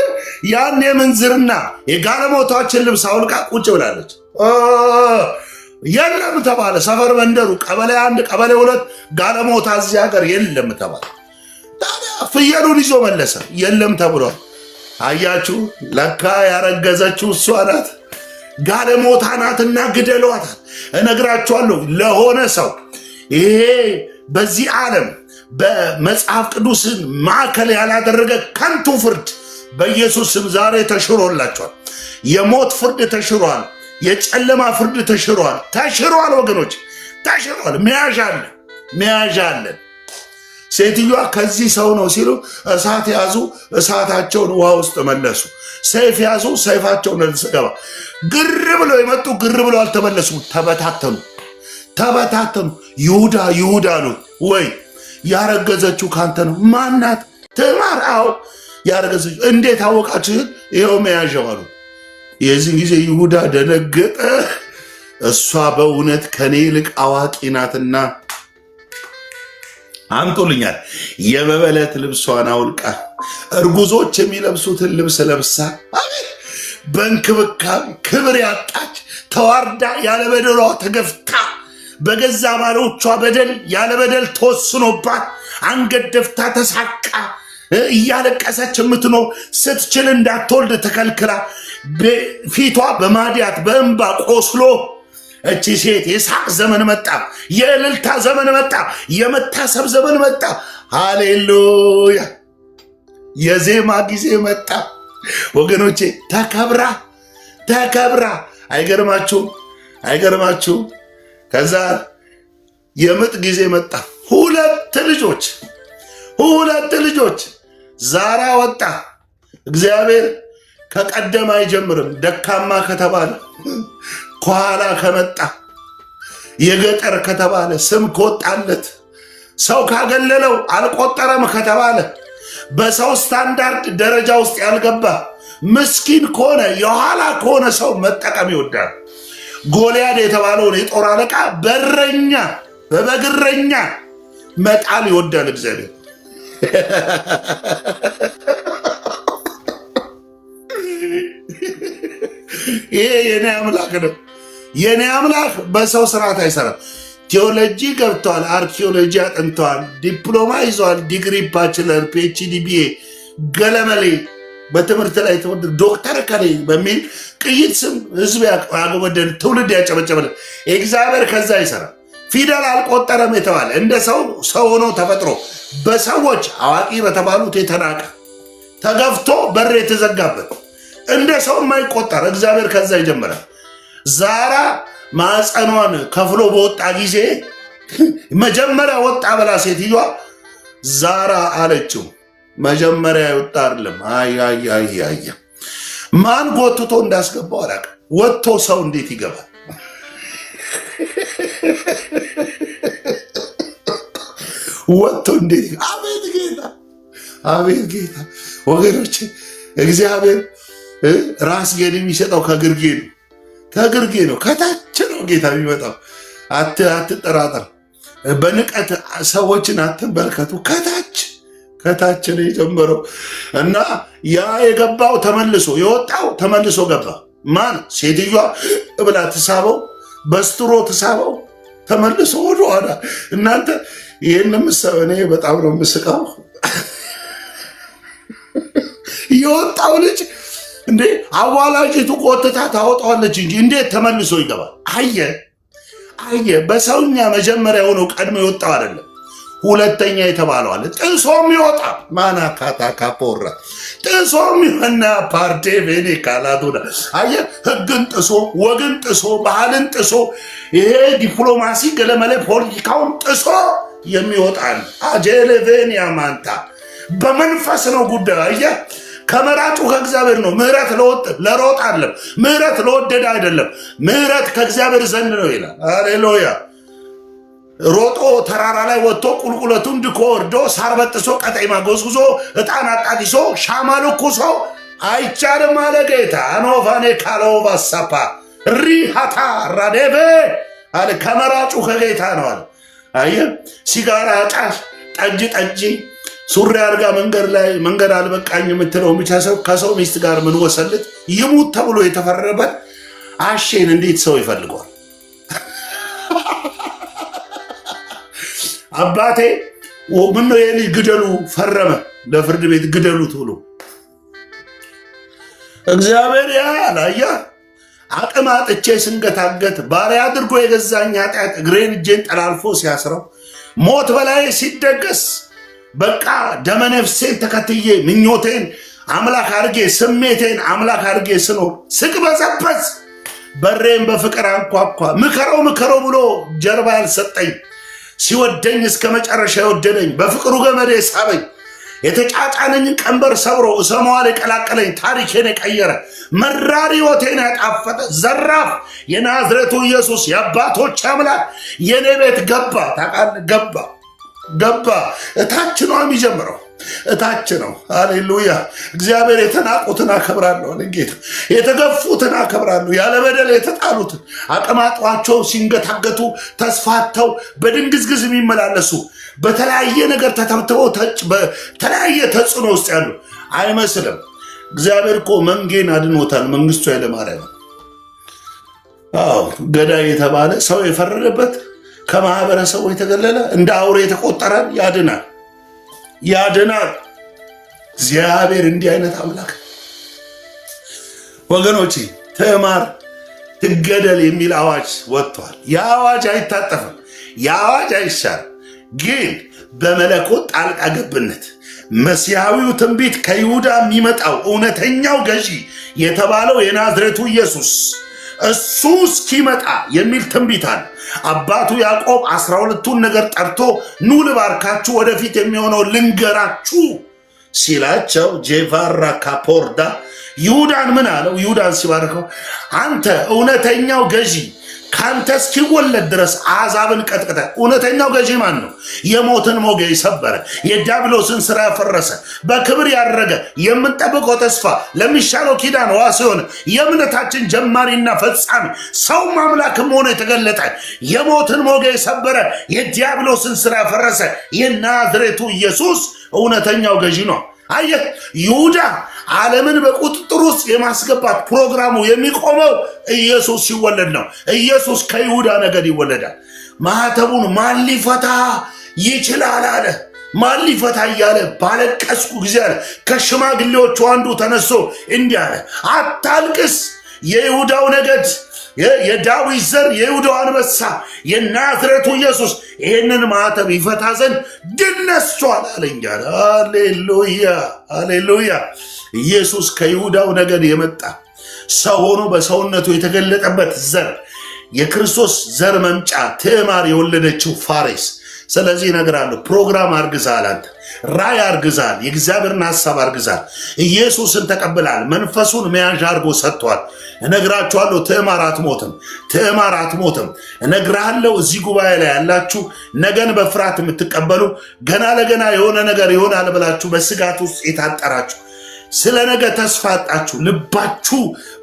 ያን የምንዝርና የጋለሞታዎችን ልብስ አውልቃ ቁጭ ብላለች። የለም ተባለ። ሰፈር መንደሩ ቀበሌ 1 ቀበሌ 2 ጋለሞታ እዚህ ሀገር የለም ተባለ። ታዲያ ፍየሉን ይዞ መለሰ። የለም ተብሏል። አያችሁ፣ ለካ ያረገዘችው እሷ ናት። ጋለሞታ ናትና ግደሏታል። እነግራችኋለሁ ለሆነ ሰው ይሄ በዚህ ዓለም በመጽሐፍ ቅዱስን ማዕከል ያላደረገ ከንቱ ፍርድ በኢየሱስ ስም ዛሬ ተሽሮላችኋል። የሞት ፍርድ ተሽሯል። የጨለማ ፍርድ ተሽሯል። ተሽሯል ወገኖች፣ ተሽሯል። መያዣ አለ። ሴትዮዋ ከዚህ ሰው ነው ሲሉ እሳት ያዙ፣ እሳታቸውን ውሃ ውስጥ መለሱ። ሰይፍ ያዙ፣ ሰይፋቸውን ገባ። ግር ብለው የመጡ ግር ብለው አልተመለሱ፣ ተበታተኑ። ይሁዳ ነው ወይ? ያረገዘችው ካንተ ነው። ማናት? ትማር። አዎ ያረገዘችው። እንዴት አወቃችሁ? ይኸው መያዣው አሉ። የዚህን ጊዜ ይሁዳ ደነገጠ። እሷ በእውነት ከኔ ይልቅ አዋቂ ናትና አምጡልኛል። የመበለት ልብሷን አውልቃ እርጉዞች የሚለብሱትን ልብስ ለብሳ በእንክብካቤ ክብር ያጣች ተዋርዳ ያለበደሏ ተገፍታ በገዛ ባሎቿ በደል ያለበደል ተወስኖባት አንገት ደፍታ ተሳቃ እያለቀሰች የምትኖር ስትችል እንዳትወልድ ተከልክላ ፊቷ በማዲያት በእንባ ቆስሎ እቺ ሴት የሳቅ ዘመን መጣ፣ የእልልታ ዘመን መጣ፣ የመታሰብ ዘመን መጣ። ሃሌሉያ! የዜማ ጊዜ መጣ ወገኖቼ። ተከብራ አይገርማችሁም? ከዛ የምጥ ጊዜ መጣ። ሁለት ልጆች ዛራ ወጣ። እግዚአብሔር ከቀደም አይጀምርም። ደካማ ከተባለ ከኋላ ከመጣ የገጠር ከተባለ ስም ከወጣለት ሰው ካገለለው አልቆጠረም ከተባለ በሰው ስታንዳርድ ደረጃ ውስጥ ያልገባ ምስኪን ከሆነ የኋላ ከሆነ ሰው መጠቀም ይወዳል። ጎልያድ የተባለውን የጦር አለቃ በበግረኛ መጣል ይወዳል እግዚአብሔር። ይሄ የኔ አምላክ ነው። የኔ አምላክ በሰው ስርዓት አይሰራም። ቴዎሎጂ ገብተዋል፣ አርኪኦሎጂ አጥንተዋል፣ ዲፕሎማ ይዘዋል፣ ዲግሪ፣ ባችለር፣ ፒኤችዲ፣ ቢኤ ገለመሌ በትምህርት ላይ ዶክተር ከሌ በሚል ቅይጥ ስም ህዝብ ያጎበደል ትውልድ ያጨበጨበለ እግዚአብሔር ከዛ አይሰራም። ፊደል አልቆጠረም የተባለ እንደ ሰው ሆኖ ተፈጥሮ በሰዎች አዋቂ በተባሉት የተናቀ ተገፍቶ በር የተዘጋበት እንደ ሰው የማይቆጠር እግዚአብሔር ከዛ ይጀምራል። ዛራ ማዕፀኗን ከፍሎ በወጣ ጊዜ መጀመሪያ ወጣ ብላ ሴትዮዋ ዛራ አለችው። መጀመሪያ ይወጣ አይደለም። አይ ማን ጎትቶ እንዳስገባው አላውቅም። ወጥቶ ሰው እንዴት ይገባል? ወጥቶ እንዴት? አቤት ጌታ ወገኖቼ፣ እግዚአብሔር ራስጌን የሚሰጠው ከግርጌ ነው፣ ከታች ነው ጌታ የሚመጣው። አትጠራጠር። በንቀት ሰዎችን አትመልከቱ። ከታች ነው የጀመረው እና ያ የገባው ተመልሶ የወጣው ተመልሶ ገባ። ማን? ሴትዮዋ ብላ ትሳበው፣ በስትሮ ትሳበው፣ ተመልሶ ወደኋላ። እናንተ ይህን እኔ በጣም ነው የምስቀው። የወጣው ልጅ እንዴ አዋላጅቱ ቆጥታ ታወጣዋለች እንጂ እንዴት ተመልሶ ይገባል? አየ በሰውኛ መጀመሪያ ሆኖ ቀድሞ የወጣው አይደለም። ሁለተኛ የተባለው አለ ጥሶም ይወጣ ማናካታ ካፖራ ጥሶም ይሆና ፓርቴ ቬኔ ካላዶዳ አየ ህግን ጥሶ ወግን ጥሶ ባህልን ጥሶ ይሄ ዲፕሎማሲ ገለመለ ፖለቲካውን ጥሶ የሚወጣል አጀለ ቬኔ ያማንታ በመንፈስ ነው ጉዳዩ። አየ ከመራጩ ከእግዚአብሔር ነው። ምህረት ለሮጥ አይደለም፣ ምህረት ለወደደ አይደለም፣ ምህረት ከእግዚአብሔር ዘንድ ነው ይላል። ሃሌሉያ። ሮጦ ተራራ ላይ ወጥቶ ቁልቁለቱን ድኮ ወርዶ ሳር በጥሶ ቀጠይማ ጎዝጉዞ ዕጣን አጣዲሶ ሻማ ለኩሶ አይቻልም አለ ጌታ። አኖፋኔ ካለው ባሳፓ ሪሃታ ራዴቬ አለ ከመራጩ ከጌታ ነው አለ። አየ ሲጋራ ጫሽ ጠጅ ሱሪ አርጋ መንገድ አልበቃኝ የምትለው ብቻ ሰው ከሰው ሚስት ጋር ምን ወሰልት ይሙት ተብሎ የተፈረደበት አሼን እንዴት ሰው ይፈልገዋል? አባቴ ምን ነው የልጅ ግደሉ ፈረመ፣ ለፍርድ ቤት ግደሉት ብሎ እግዚአብሔር ያላያ አቅም አጥቼ ስንገታገት ባሪያ አድርጎ የገዛኝ ኃጢአት እግሬን እጄን ጠላልፎ ሲያስረው ሞት በላይ ሲደገስ በቃ ደመነፍሴን ተከትዬ ምኞቴን አምላክ አድርጌ ስሜቴን አምላክ አድርጌ ስኖር ስቅበዘበዝ በሬን በፍቅር አንኳኳ ምከረው ብሎ ጀርባ ያልሰጠኝ ሲወደኝ እስከ መጨረሻ የወደደኝ በፍቅሩ ገመዴ ሳበኝ የተጫጫነኝን ቀንበር ሰብሮ እሰማዋል የቀላቀለኝ ታሪኬን የቀየረ መራር ሕይወቴን ያጣፈጠ ዘራፍ የናዝሬቱ ኢየሱስ የአባቶች አምላክ የኔ ቤት ገባ። ታውቃለህ ገባ። እታች ነው የሚጀምረው፣ እታች ነው። ሃሌሉያ። እግዚአብሔር የተናቁትን አከብራለሁ አለ ጌታ። የተገፉትን አከብራለሁ፣ ያለ በደል የተጣሉትን አቅማጧቸው ሲንገታገቱ ተስፋተው በድንግዝግዝ የሚመላለሱ በተለያየ ነገር ተተብትበው በተለያየ ተጽዕኖ ውስጥ ያሉ አይመስልም። እግዚአብሔር እኮ መንጌን አድኖታል። መንግስቱ ኃይለማርያም ገዳይ የተባለ ሰው የፈረደበት ከማህበረሰቡ የተገለለ እንደ አውሬ የተቆጠረን ያድናል። እግዚአብሔር እንዲህ አይነት አምላክ ወገኖቼ፣ ትዕማር ትገደል የሚል አዋጅ ወጥቷል። የአዋጅ አይታጠፍም፣ የአዋጅ አይሻርም። ግን በመለኮት ጣልቃ ገብነት መሲሐዊው ትንቢት ከይሁዳ የሚመጣው እውነተኛው ገዢ የተባለው የናዝሬቱ ኢየሱስ እሱ እስኪመጣ የሚል ትንቢት አለ። አባቱ ያዕቆብ 12ቱን ነገር ጠርቶ ኑ ልባርካችሁ፣ ወደፊት የሚሆነው ልንገራችሁ ሲላቸው ጄቫራ ካፖርዳ ይሁዳን ምን አለው? ይሁዳን ሲባርከው አንተ እውነተኛው ገዢ ካንተ እስኪወለድ ድረስ አሕዛብን ቀጥቅጠ። እውነተኛው ገዢ ማን ነው? የሞትን ሞገድ የሰበረ የዲያብሎስን ስራ ያፈረሰ በክብር ያረገ የምንጠብቀው ተስፋ ለሚሻለው ኪዳን ዋስ የሆነ የእምነታችን ጀማሪና ፈጻሚ ሰውም አምላክም ሆኖ የተገለጠ የሞትን ሞገድ የሰበረ የዲያብሎስን ስራ ያፈረሰ የናዝሬቱ ኢየሱስ እውነተኛው ገዢ ነው። አየህ፣ ይሁዳ ዓለምን በቁጥጥር ውስጥ የማስገባት ፕሮግራሙ የሚቆመው ኢየሱስ ሲወለድ ነው። ኢየሱስ ከይሁዳ ነገድ ይወለዳል። ማኅተቡን ማን ሊፈታ ይችላል አለ። ማን ሊፈታ እያለ ባለቀስኩ ጊዜ አለ ከሽማግሌዎቹ አንዱ ተነስቶ እንዲህ አለ፣ አታልቅስ፣ የይሁዳው ነገድ የዳዊት ዘር የይሁዳው አንበሳ የናዝሬቱ ኢየሱስ ይህንን ማኅተብ ይፈታ ዘንድ ድል ነስቷል አለኝ አለ። ሃሌሉያ ሃሌሉያ። ኢየሱስ ከይሁዳው ነገድ የመጣ ሰው ሆኖ በሰውነቱ የተገለጠበት ዘር የክርስቶስ ዘር መምጫ ትዕማር የወለደችው ፋሬስ። ስለዚህ እነግርሃለሁ፣ ፕሮግራም አርግዛል፣ አንተ ራእይ አርግዛል፣ የእግዚአብሔርን ሐሳብ አርግዛል። ኢየሱስን ተቀብላል፣ መንፈሱን መያዣ አድርጎ ሰጥቷል። እነግራችኋለሁ፣ ትዕማር አትሞትም፣ ትዕማር አትሞትም። እነግርሃለሁ፣ እዚህ ጉባኤ ላይ ያላችሁ ነገን በፍርሃት የምትቀበሉ ገና ለገና የሆነ ነገር ይሆናል ብላችሁ በስጋት ውስጥ የታጠራችሁ ስለ ነገ ተስፋ አጣችሁ፣ ልባችሁ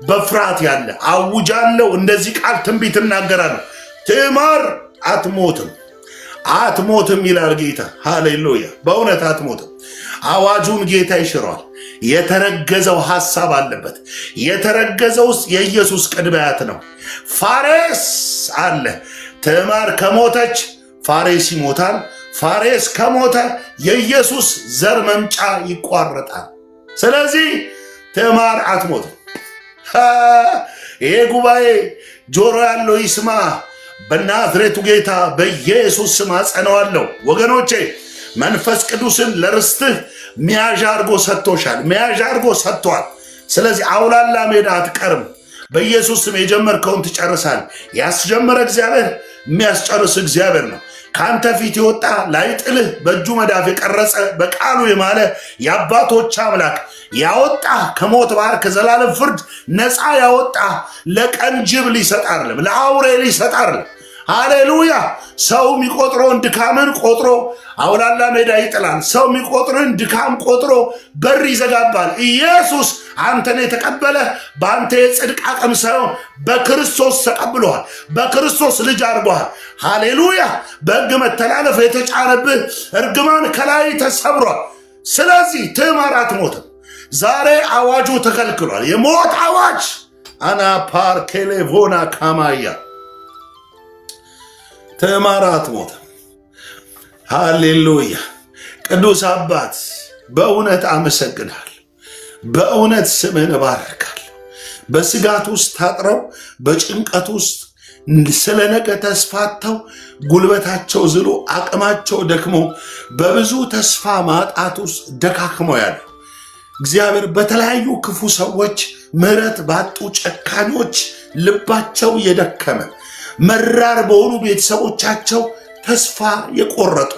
በፍርሃት ያለ አውጃለሁ፣ እንደዚህ ቃል ትንቢት እናገራለሁ፣ ትዕማር አትሞትም፣ አትሞትም ይላል ጌታ። ሃሌሉያ። በእውነት አትሞትም። አዋጁን ጌታ ይሽረዋል። የተረገዘው ሐሳብ አለበት። የተረገዘው ውስጥ የኢየሱስ ቅድመ አያት ነው። ፋሬስ አለ። ትዕማር ከሞተች ፋሬስ ይሞታል። ፋሬስ ከሞተ የኢየሱስ ዘር መምጫ ይቋረጣል። ስለዚህ ትዕማር አትሞትም። ይሄ ጉባኤ ጆሮ ያለው ይስማ። በናዝሬቱ ጌታ በኢየሱስ ስም አጸናዋለሁ። ወገኖቼ መንፈስ ቅዱስን ለርስትህ መያዣ አድርጎ ሰጥቶሻል፣ መያዣ አድርጎ ሰጥቷል። ስለዚህ አውላላ ሜዳ አትቀርም። በኢየሱስ ስም የጀመርከውን ትጨርሳል። ያስጀመረ እግዚአብሔር የሚያስጨርስ እግዚአብሔር ነው። ካንተ ፊት የወጣ ላይጥልህ በእጁ መዳፍ የቀረጸ በቃሉ የማለ የአባቶች አምላክ ያወጣ ከሞት ባህር ከዘላለም ፍርድ ነፃ ያወጣ ለቀን ጅብ ሊሰጥ አይደለም፣ ለአውሬ ሊሰጥ አይደለም። ሃሌሉያ! ሰው የሚቆጥረውን ድካምን ቆጥሮ አውላላ ሜዳ ይጥላል። ሰው የሚቆጥርን ድካም ቆጥሮ በር ይዘጋባል። ኢየሱስ አንተን የተቀበለ በአንተ የጽድቅ አቅም ሳይሆን በክርስቶስ ተቀብሎሃል፣ በክርስቶስ ልጅ አድርጎሃል። ሃሌሉያ! በሕግ መተላለፍ የተጫነብህ እርግማን ከላይ ተሰብሯል። ስለዚህ ትዕማር አትሞትም። ዛሬ አዋጁ ተከልክሏል። የሞት አዋጅ አና ፓርኬሌቮና ካማያ ትዕማር አትሞትም። ሃሌሉያ! ቅዱስ አባት በእውነት አመሰግናል። በእውነት ስምህን እባርካለሁ። በስጋት ውስጥ ታጥረው በጭንቀት ውስጥ ስለ ነገ ተስፋተው ጉልበታቸው ዝሎ አቅማቸው ደክሞ በብዙ ተስፋ ማጣት ውስጥ ደካክመው ያሉ እግዚአብሔር በተለያዩ ክፉ ሰዎች ምሕረት ባጡ ጨካኞች ልባቸው የደከመ መራር በሆኑ ቤተሰቦቻቸው ተስፋ የቆረጡ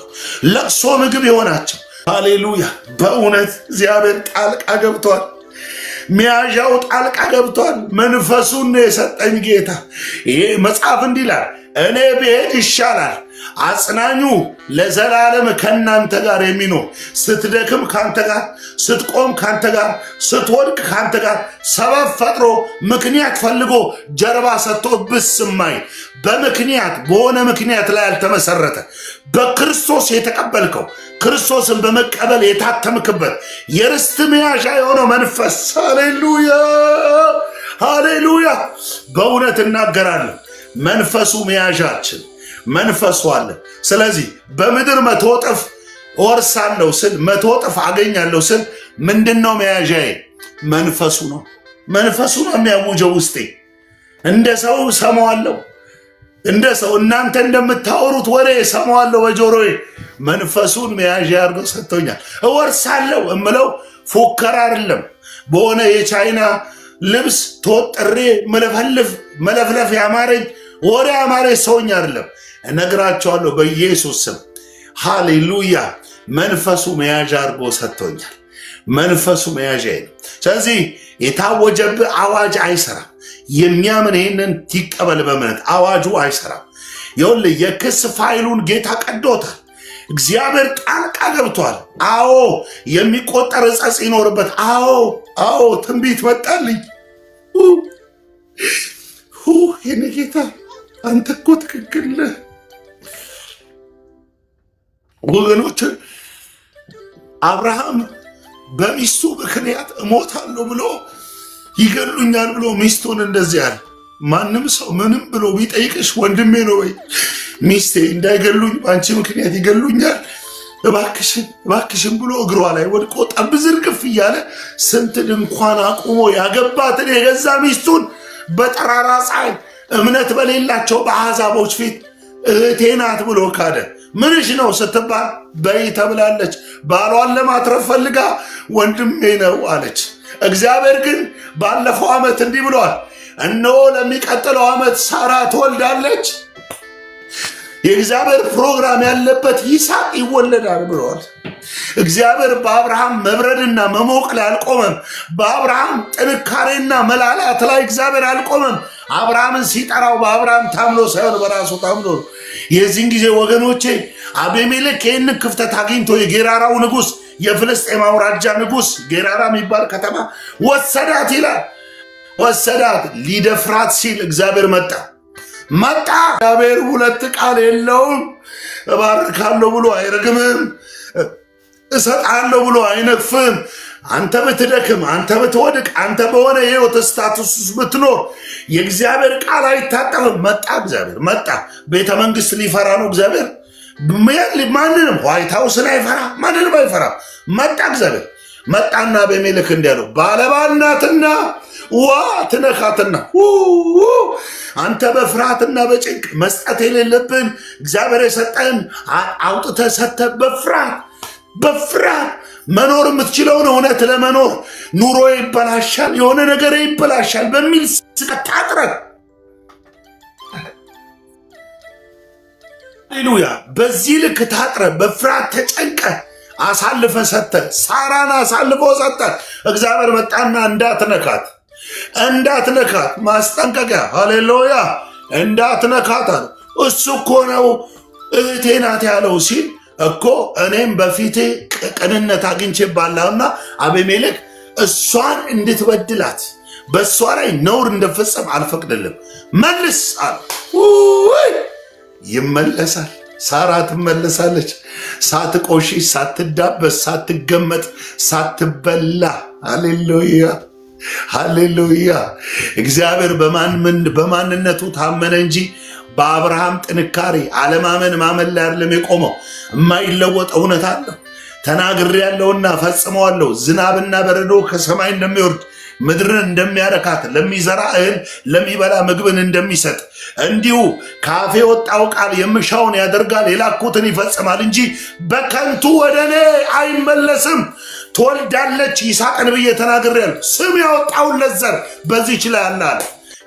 ለቅሶ ምግብ የሆናቸው ሃሌሉያ! በእውነት እግዚአብሔር ጣልቃ ገብቷል። ሚያዣው ጣልቃ ገብቷል። መንፈሱን የሰጠኝ ጌታ። ይሄ መጽሐፍ እንዲህ ይላል፣ እኔ ብሄድ ይሻላል፣ አጽናኙ ለዘላለም ከናንተ ጋር የሚኖር ስትደክም ካንተ ጋር፣ ስትቆም ካንተ ጋር፣ ስትወድቅ ካንተ ጋር፣ ሰበብ ፈጥሮ ምክንያት ፈልጎ ጀርባ ሰጥቶ ብስማይ በምክንያት በሆነ ምክንያት ላይ ያልተመሰረተ በክርስቶስ የተቀበልከው ክርስቶስን በመቀበል የታተምክበት የርስት መያዣ የሆነው መንፈስ ሃሌሉያ! ሃሌሉያ! በእውነት እናገራለሁ። መንፈሱ መያዣችን መንፈሱ አለ። ስለዚህ በምድር 100 እጥፍ እወርሳለሁ ስል 100 እጥፍ አገኛለሁ ስል ምንድነው መያዣዬ? መንፈሱ ነው። መንፈሱ ነው የሚያውጀው ውስጤ። እንደ ሰው ሰማዋለሁ፣ እንደ ሰው እናንተ እንደምታወሩት ወሬ ሰማዋለሁ በጆሮዬ። መንፈሱን መያዣ አድርገው ሰጥቶኛል። እወርሳለሁ እምለው ፉከራ አይደለም። በሆነ የቻይና ልብስ ተወጥሬ መለፍለፍ ያማረኝ ወሬ ያማረኝ ሰውኝ አይደለም። እነግራቸዋለሁ በኢየሱስ ስም ሃሌሉያ። መንፈሱ መያዣ አድርጎ ሰጥቶኛል። መንፈሱ መያዣ ነው። ስለዚህ የታወጀብህ አዋጅ አይሰራም። የሚያምን ይህንን ይቀበል በእምነት። አዋጁ አይሰራም። ይኸውልህ የክስ ፋይሉን ጌታ ቀዶታል። እግዚአብሔር ጣልቃ ገብቷል። አዎ የሚቆጠር ዕፀጽ ይኖርበት። አዎ ትንቢት መጣልኝ። የኔ ጌታ አንተ እኮ ትክክል ነህ። ወገኖች አብርሃም በሚስቱ ምክንያት እሞታለሁ ብሎ ይገሉኛል ብሎ ሚስቱን እንደዚህ ያለ ማንም ሰው ምንም ብሎ ቢጠይቅሽ ወንድሜ ነው ወይ ሚስቴ እንዳይገሉኝ በአንቺ ምክንያት ይገሉኛል እባክሽን ብሎ እግሯ ላይ ወድቆ ጠብ ዝርግፍ እያለ ስንት ድንኳን አቁሞ ያገባትን የገዛ ሚስቱን በጠራራ ፀሐይ እምነት በሌላቸው በአሕዛቦች ፊት እህቴ ናት ብሎ ካደ። ምንሽ ነው ስትባል በይ ተብላለች። ባሏን ለማትረፍ ፈልጋ ወንድሜ ነው አለች። እግዚአብሔር ግን ባለፈው ዓመት እንዲህ ብሏል፣ እነሆ ለሚቀጥለው ዓመት ሳራ ትወልዳለች፣ የእግዚአብሔር ፕሮግራም ያለበት ይስሐቅ ይወለዳል ብለዋል። እግዚአብሔር በአብርሃም መብረድና መሞቅ ላይ አልቆመም። በአብርሃም ጥንካሬና መላላት ላይ እግዚአብሔር አልቆመም። አብርሃምን ሲጠራው በአብርሃም ታምኖ ሳይሆን በራሱ ታምኖ። የዚህን ጊዜ ወገኖቼ አቤሜሌክ ይህንን ክፍተት አግኝቶ የጌራራው ንጉሥ የፍልስጤም አውራጃ ንጉሥ ጌራራ የሚባል ከተማ ወሰዳት ይላል። ወሰዳት ሊደፍራት ሲል እግዚአብሔር መጣ። እግዚአብሔር ሁለት ቃል የለውም። እባርካለሁ ብሎ አይረግምም፣ እሰጣለሁ ብሎ አይነቅፍም። አንተ ብትደክም፣ አንተ ብትወድቅ፣ አንተ በሆነ የህይወት ስታቱስ ብትኖር የእግዚአብሔር ቃል አይታጠፍም። መጣ እግዚአብሔር መጣ። ቤተ መንግስት ሊፈራ ነው እግዚአብሔር። ማንንም ዋይት ሃውስን አይፈራ፣ ማንንም አይፈራ። መጣ እግዚአብሔር መጣና አቤሜሌክ እንዲህ አለው፣ ባለባል ናትና ዋ ትነካትና አንተ በፍርሃትና በጭንቅ መስጠት የሌለብን እግዚአብሔር የሰጠን አውጥተህ ሰጥተህ በፍርሃት መኖር የምትችለውን እውነት ለመኖር ኑሮ ይበላሻል፣ የሆነ ነገር ይበላሻል በሚል ስጋት ታጥረህ ሃሌሉያ በዚህ ልክ ታጥረህ በፍርሃት ተጨንቀህ አሳልፈ ሰጠ ሳራን አሳልፎ ሰጠ። እግዚአብሔር መጣና እንዳትነካት ማስጠንቀቂያ ሃሌሉያ እንዳትነካት አለ። እሱ እኮ ነው እህቴ ናት ያለው ሲል እኮ እኔም በፊቴ ቅንነት አግኝቼባለሁና አቤሜሌክ እሷን እንድትበድላት በእሷ ላይ ነውር እንደፈጸም አልፈቅድልም መልስ አለ። ይመለሳል። ሳራ ትመለሳለች። ሳትቆሽሽ፣ ሳትዳበስ፣ ሳትገመጥ፣ ሳትበላ። ሃሌሉያ ሃሌሉያ። እግዚአብሔር በማንነቱ ታመነ እንጂ በአብርሃም ጥንካሬ አለማመን ማመን ላይ አይደለም የቆመው። የማይለወጥ እውነት አለው። ተናግሬያለሁና ፈጽመዋለሁ። ዝናብና በረዶ ከሰማይ እንደሚወርድ ምድርን እንደሚያረካት ለሚዘራ እህል ለሚበላ ምግብን እንደሚሰጥ እንዲሁ ከአፌ የወጣው ቃል የምሻውን ያደርጋል የላኩትን ይፈጽማል እንጂ በከንቱ ወደ እኔ አይመለስም። ትወልዳለች ይስሐቅን ብዬ ተናግሬያለሁ። ስም ያወጣውለት ዘር በዚህች ላይ አለ።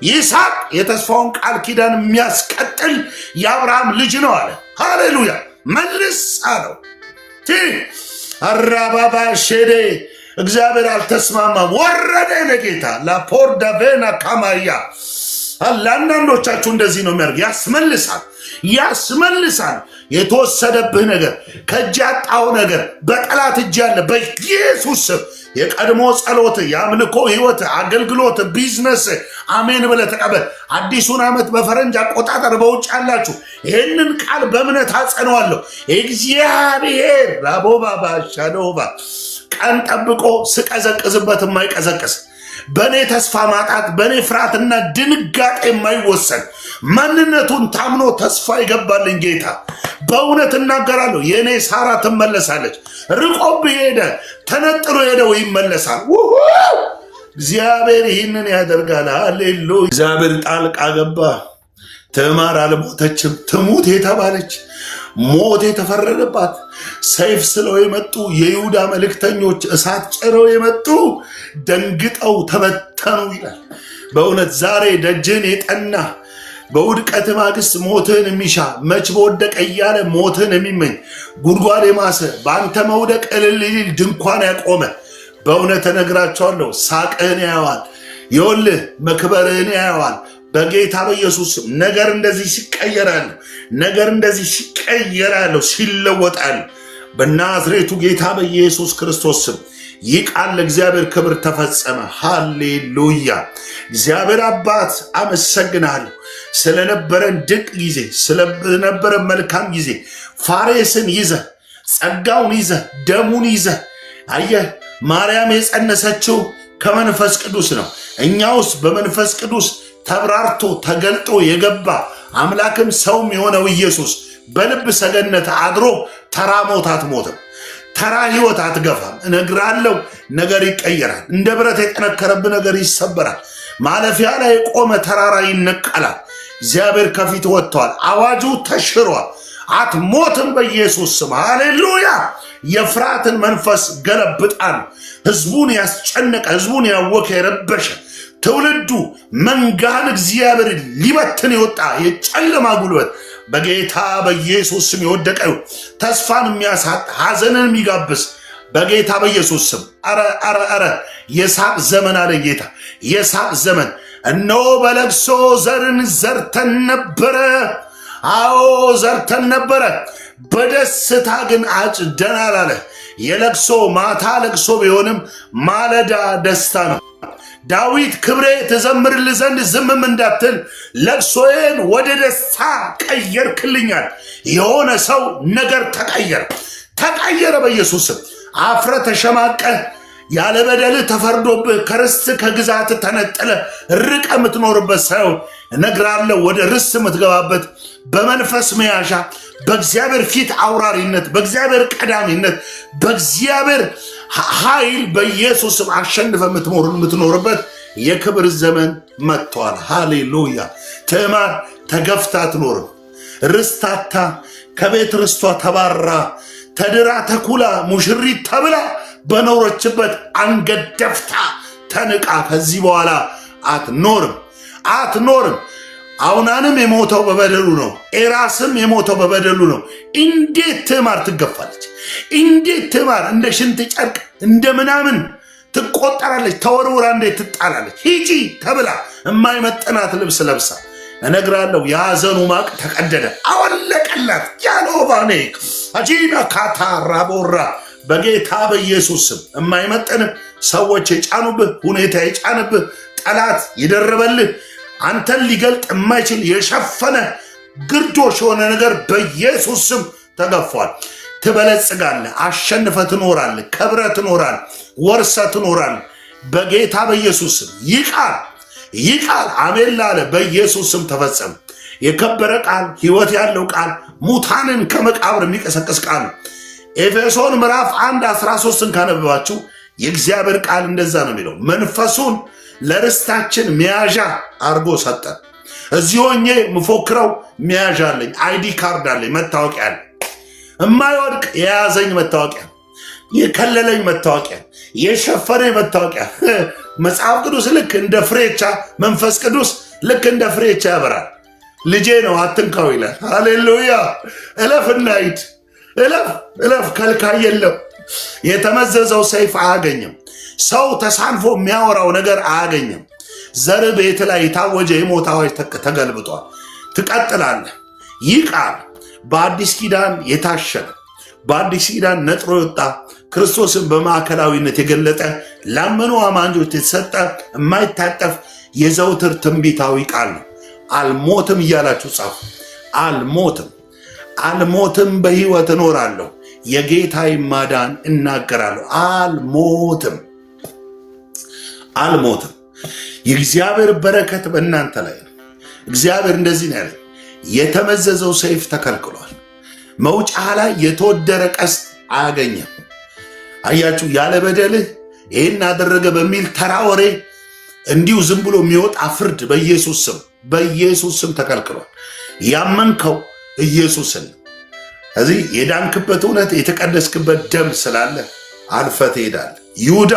ይስሐቅ የተስፋውን ቃል ኪዳን የሚያስቀጥል የአብርሃም ልጅ ነው አለ። ሃሌሉያ መልስ አለው። አራባባ ሼዴ እግዚአብሔር አልተስማማም፣ ወረደ ለጌታ ላፖርዳ ቬና ካማያ። ለአንዳንዶቻችሁ እንደዚህ ነው የሚያደርግ። ያስመልሳል። የተወሰደብህ ነገር፣ ከእጅ ያጣው ነገር በጠላት እጅ ያለ በኢየሱስ ስም የቀድሞ ጸሎት፣ የአምልኮ ህይወት፣ አገልግሎት፣ ቢዝነስ አሜን ብለህ ተቀበል። አዲሱን ዓመት በፈረንጅ አቆጣጠር በውጭ ያላችሁ ይህንን ቃል በእምነት አጸነዋለሁ። እግዚአብሔር ራቦባ ባሻዶባ ቀን ጠብቆ ስቀዘቅዝበት የማይቀዘቅዝ በእኔ ተስፋ ማጣት በእኔ ፍርሃትና ድንጋጤ የማይወሰን ማንነቱን ታምኖ ተስፋ ይገባልኝ ጌታ በእውነት እናገራለሁ። የእኔ ሳራ ትመለሳለች። ርቆብህ ሄደ ተነጥሎ ሄደው ይመለሳል። እግዚአብሔር ይህንን ያደርጋል። ሃሌሉያ። እግዚአብሔር ጣልቃ ገባ። ትዕማር አልሞተችም። ትሙት የተባለች ሞት የተፈረደባት ሰይፍ ስለው የመጡ የይሁዳ መልእክተኞች እሳት ጭረው የመጡ ደንግጠው ተበተኑ ይላል። በእውነት ዛሬ ደጅን የጠና በውድቀት ማግስት ሞትን የሚሻ መች በወደቀ እያለ ሞትን የሚመኝ ጉድጓድ የማሰ በአንተ መውደቅ እልል ሊል ድንኳን ያቆመ በእውነት እነግራቸዋለሁ ሳቅህን ያየዋል። ይኸውልህ መክበርህን ያየዋል። በጌታ በኢየሱስ ነገር እንደዚህ ሲቀየራል፣ ነገር እንደዚህ ሲቀየራል፣ ሲለወጣል በናዝሬቱ ጌታ በኢየሱስ ክርስቶስ ስም ይህ ቃል ለእግዚአብሔር ክብር ተፈጸመ። ሃሌሉያ። እግዚአብሔር አባት አመሰግናለሁ ስለነበረን ድንቅ ጊዜ፣ ስለነበረን መልካም ጊዜ። ፋሬስን ይዘህ ጸጋውን ይዘህ ደሙን ይዘህ አየህ። ማርያም የጸነሰችው ከመንፈስ ቅዱስ ነው። እኛ ውስጥ በመንፈስ ቅዱስ ተብራርቶ ተገልጦ የገባ አምላክም ሰውም የሆነው ኢየሱስ በልብ ሰገነት አድሮ ተራ ሞት አትሞትም፣ ተራ ህይወት አትገፋም። እነግራለሁ ነገር ይቀየራል። እንደ ብረት የጠነከረብህ ነገር ይሰበራል። ማለፊያ ላይ የቆመ ተራራ ይነቀላል። እግዚአብሔር ከፊት ወጥተዋል። አዋጁ ተሽሯል። አትሞትም በኢየሱስ ስም። ሃሌሉያ። የፍርሃትን መንፈስ ገለብጣል። ህዝቡን ያስጨነቀ ህዝቡን ያወከ የረበሸ ትውልዱ መንጋን እግዚአብሔር ሊበትን የወጣ የጨለማ ጉልበት በጌታ በኢየሱስ ስም የወደቀ ተስፋን የሚያሳጥ ሐዘንን የሚጋብስ በጌታ በኢየሱስ ስም አረ የሳቅ ዘመን አለ ጌታ። የሳቅ ዘመን እነሆ በለቅሶ ዘርን ዘርተን ነበረ። አዎ ዘርተን ነበረ፣ በደስታ ግን አጭደናል አለ። የለቅሶ ማታ ለቅሶ ቢሆንም ማለዳ ደስታ ነው። ዳዊት ክብሬ ትዘምርል ዘንድ ዝምም እንዳትል ለቅሶዬን ወደ ደስታ ቀየርክልኛል። የሆነ ሰው ነገር ተቀየረ በኢየሱስም። አፍረ ተሸማቀ ያለ በደል ተፈርዶብህ ከርስት ከግዛት ተነጥለ ርቀ የምትኖርበት ሳይሆን እነግራለሁ ወደ ርስት የምትገባበት በመንፈስ መያዣ በእግዚአብሔር ፊት አውራሪነት በእግዚአብሔር ቀዳሚነት በእግዚአብሔር ኃይል በኢየሱስም አሸንፈ የምትኖርበት የክብር ዘመን መጥቷል። ሃሌሉያ። ትዕማር ተገፍታ አትኖርም። ርስታታ ከቤት ርስቷ ተባራ ተድራ ተኩላ ሙሽሪት ተብላ በኖረችበት አንገት ደፍታ ተንቃ ከዚህ በኋላ አትኖርም። አውናንም የሞተው በበደሉ ነው። ኤራስም የሞተው በበደሉ ነው። እንዴት ትዕማር ትገፋለች? እንዴት ትዕማር እንደ ሽንት ጨርቅ እንደ ምናምን ትቆጠራለች? ተወርውራ እንዴት ትጣላለች? ሂጂ ተብላ የማይመጠናት ልብስ ለብሳ እነግራለሁ። የሐዘኑ ማቅ ተቀደደ፣ አወለቀላት። ያሎባኔ አጂና ካታ ራቦራ በጌታ በኢየሱስ ስም የማይመጥንህ ሰዎች የጫኑብህ፣ ሁኔታ የጫንብህ፣ ጠላት የደረበልህ፣ አንተን ሊገልጥ የማይችል የሸፈነ ግርዶሽ የሆነ ነገር በኢየሱስ ስም ተገፏል። ትበለጽጋለህ፣ አሸንፈ ትኖራለህ፣ ከብረ ትኖራለህ፣ ወርሰ ትኖራለህ። በጌታ በኢየሱስ ስም ይህ ቃል አሜን ላለ በኢየሱስ ስም ተፈጸመ። የከበረ ቃል፣ ሕይወት ያለው ቃል፣ ሙታንን ከመቃብር የሚቀሰቅስ ቃል ነው። ኤፌሶን ምዕራፍ 1:13 ካነበባችሁ የእግዚአብሔር ቃል እንደዛ ነው የሚለው። መንፈሱን ለርስታችን መያዣ አርጎ ሰጠን። እዚህ ሆኜ ምፎክረው መያዣ አለኝ፣ አይዲ ካርድ አለኝ፣ መታወቂያ አለኝ። እማይወድቅ የያዘኝ መታወቂያ፣ የከለለኝ መታወቂያ፣ የሸፈነኝ መታወቂያ። መጽሐፍ ቅዱስ ልክ እንደ ፍሬቻ፣ መንፈስ ቅዱስ ልክ እንደ ፍሬቻ ያበራል። ልጄ ነው አትንካው ይላል። ሃሌሉያ። እለፍና ሂድ፣ እለፍ፣ ከልካይ የለም። የተመዘዘው ሰይፍ አያገኝም። ሰው ተሳንፎ የሚያወራው ነገር አያገኝም። ዘር ቤት ላይ የታወጀ የሞት አዋጅ ተገልብጧል። ትቀጥላለህ። ይህ ቃል በአዲስ ኪዳን የታሸገ፣ በአዲስ ኪዳን ነጥሮ የወጣ፣ ክርስቶስን በማዕከላዊነት የገለጠ፣ ላመኑ አማኞች የተሰጠ የማይታጠፍ የዘውትር ትንቢታዊ ቃል ነው። አልሞትም እያላችሁ ጻፉ። አልሞትም፣ በሕይወት እኖራለሁ፣ የጌታዬ ማዳን እናገራለሁ። አልሞትም። የእግዚአብሔር በረከት በእናንተ ላይ ነው። እግዚአብሔር እንደዚህ ነው ያለኝ፣ የተመዘዘው ሰይፍ ተከልክሏል። መውጫ ላይ የተወደረ ቀስት አያገኘም። አያችሁ፣ ያለ በደልህ ይህን አደረገ በሚል ተራ ወሬ እንዲሁ ዝም ብሎ የሚወጣ ፍርድ በኢየሱስ ስም ተከልክሏል። ያመንከው ኢየሱስን እዚህ የዳንክበት እውነት የተቀደስክበት ደም ስላለ አልፈ ትሄዳለህ። ይሁዳ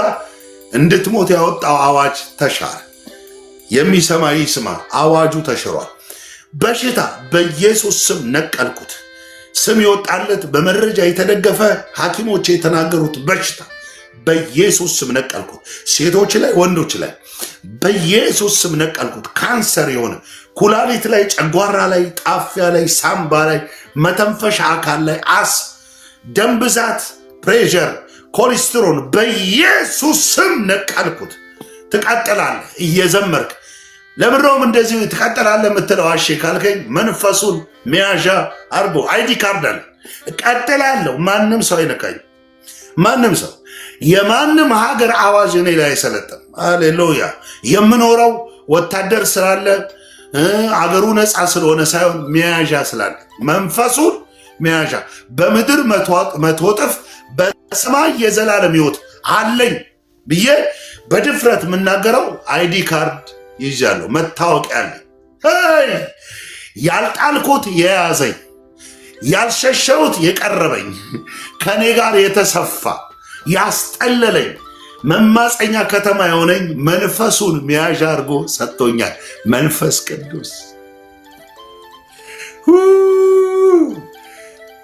እንድትሞት ያወጣው አዋጅ ተሻረ። የሚሰማ ይስማ፣ አዋጁ ተሽሯል። በሽታ በኢየሱስ ስም ነቀልኩት። ስም የወጣለት በመረጃ የተደገፈ ሐኪሞች የተናገሩት በሽታ በኢየሱስ ስም ነቀልኩት። ሴቶች ላይ፣ ወንዶች ላይ በኢየሱስ ስም ነቀልኩት። ካንሰር የሆነ ኩላሊት ላይ፣ ጨጓራ ላይ፣ ጣፊያ ላይ፣ ሳምባ ላይ፣ መተንፈሻ አካል ላይ፣ ደም ብዛት፣ ፕሬሸር፣ ኮሌስትሮል በኢየሱስ ስም ነቀልኩት። ትቀጥላለህ እየዘመርክ። ለምንድነው እንደዚህ ትቀጥላለህ የምትለው? አሼ ካልከኝ መንፈሱን መያዣ አርጎ አይዲ ካርድ አለ። እቀጥላለሁ። ማንም ሰው አይነካኝ። ማንም ሰው የማንም ሀገር አዋጅ እኔ ላይ አይሰለጥም። ሃሌሉያ። የምኖረው ወታደር ስላለ አገሩ ነፃ ስለሆነ ሳይሆን መያዣ ስላለ፣ መንፈሱን መያዣ በምድር 100 እጥፍ በሰማይ የዘላለም ሕይወት አለኝ ብዬ በድፍረት የምናገረው አይዲ ካርድ ይዣለሁ። መታወቂያ አለኝ። ያልጣልኩት የያዘኝ፣ ያልሸሸሁት የቀረበኝ፣ ከኔ ጋር የተሰፋ ያስጠለለኝ፣ መማፀኛ ከተማ የሆነኝ መንፈሱን መያዣ አድርጎ ሰጥቶኛል። መንፈስ ቅዱስ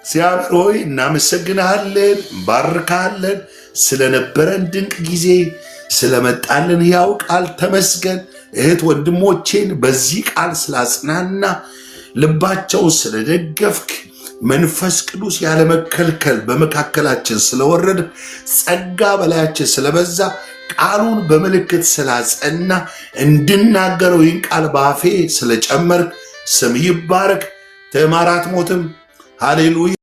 እግዚአብሔር ሆይ እናመሰግንሃለን፣ እንባርካለን። ስለነበረን ድንቅ ጊዜ፣ ስለመጣልን ያው ቃል ተመስገን። እህት ወንድሞቼን በዚህ ቃል ስላጽናና፣ ልባቸውን ስለደገፍክ፣ መንፈስ ቅዱስ ያለመከልከል በመካከላችን ስለወረደ፣ ጸጋ በላያችን ስለበዛ፣ ቃሉን በምልክት ስላጸና፣ እንድናገረው ይህን ቃል በአፌ ስለጨመርክ ስም ይባረክ። ትዕማር አትሞትም። ሃሌሉያ።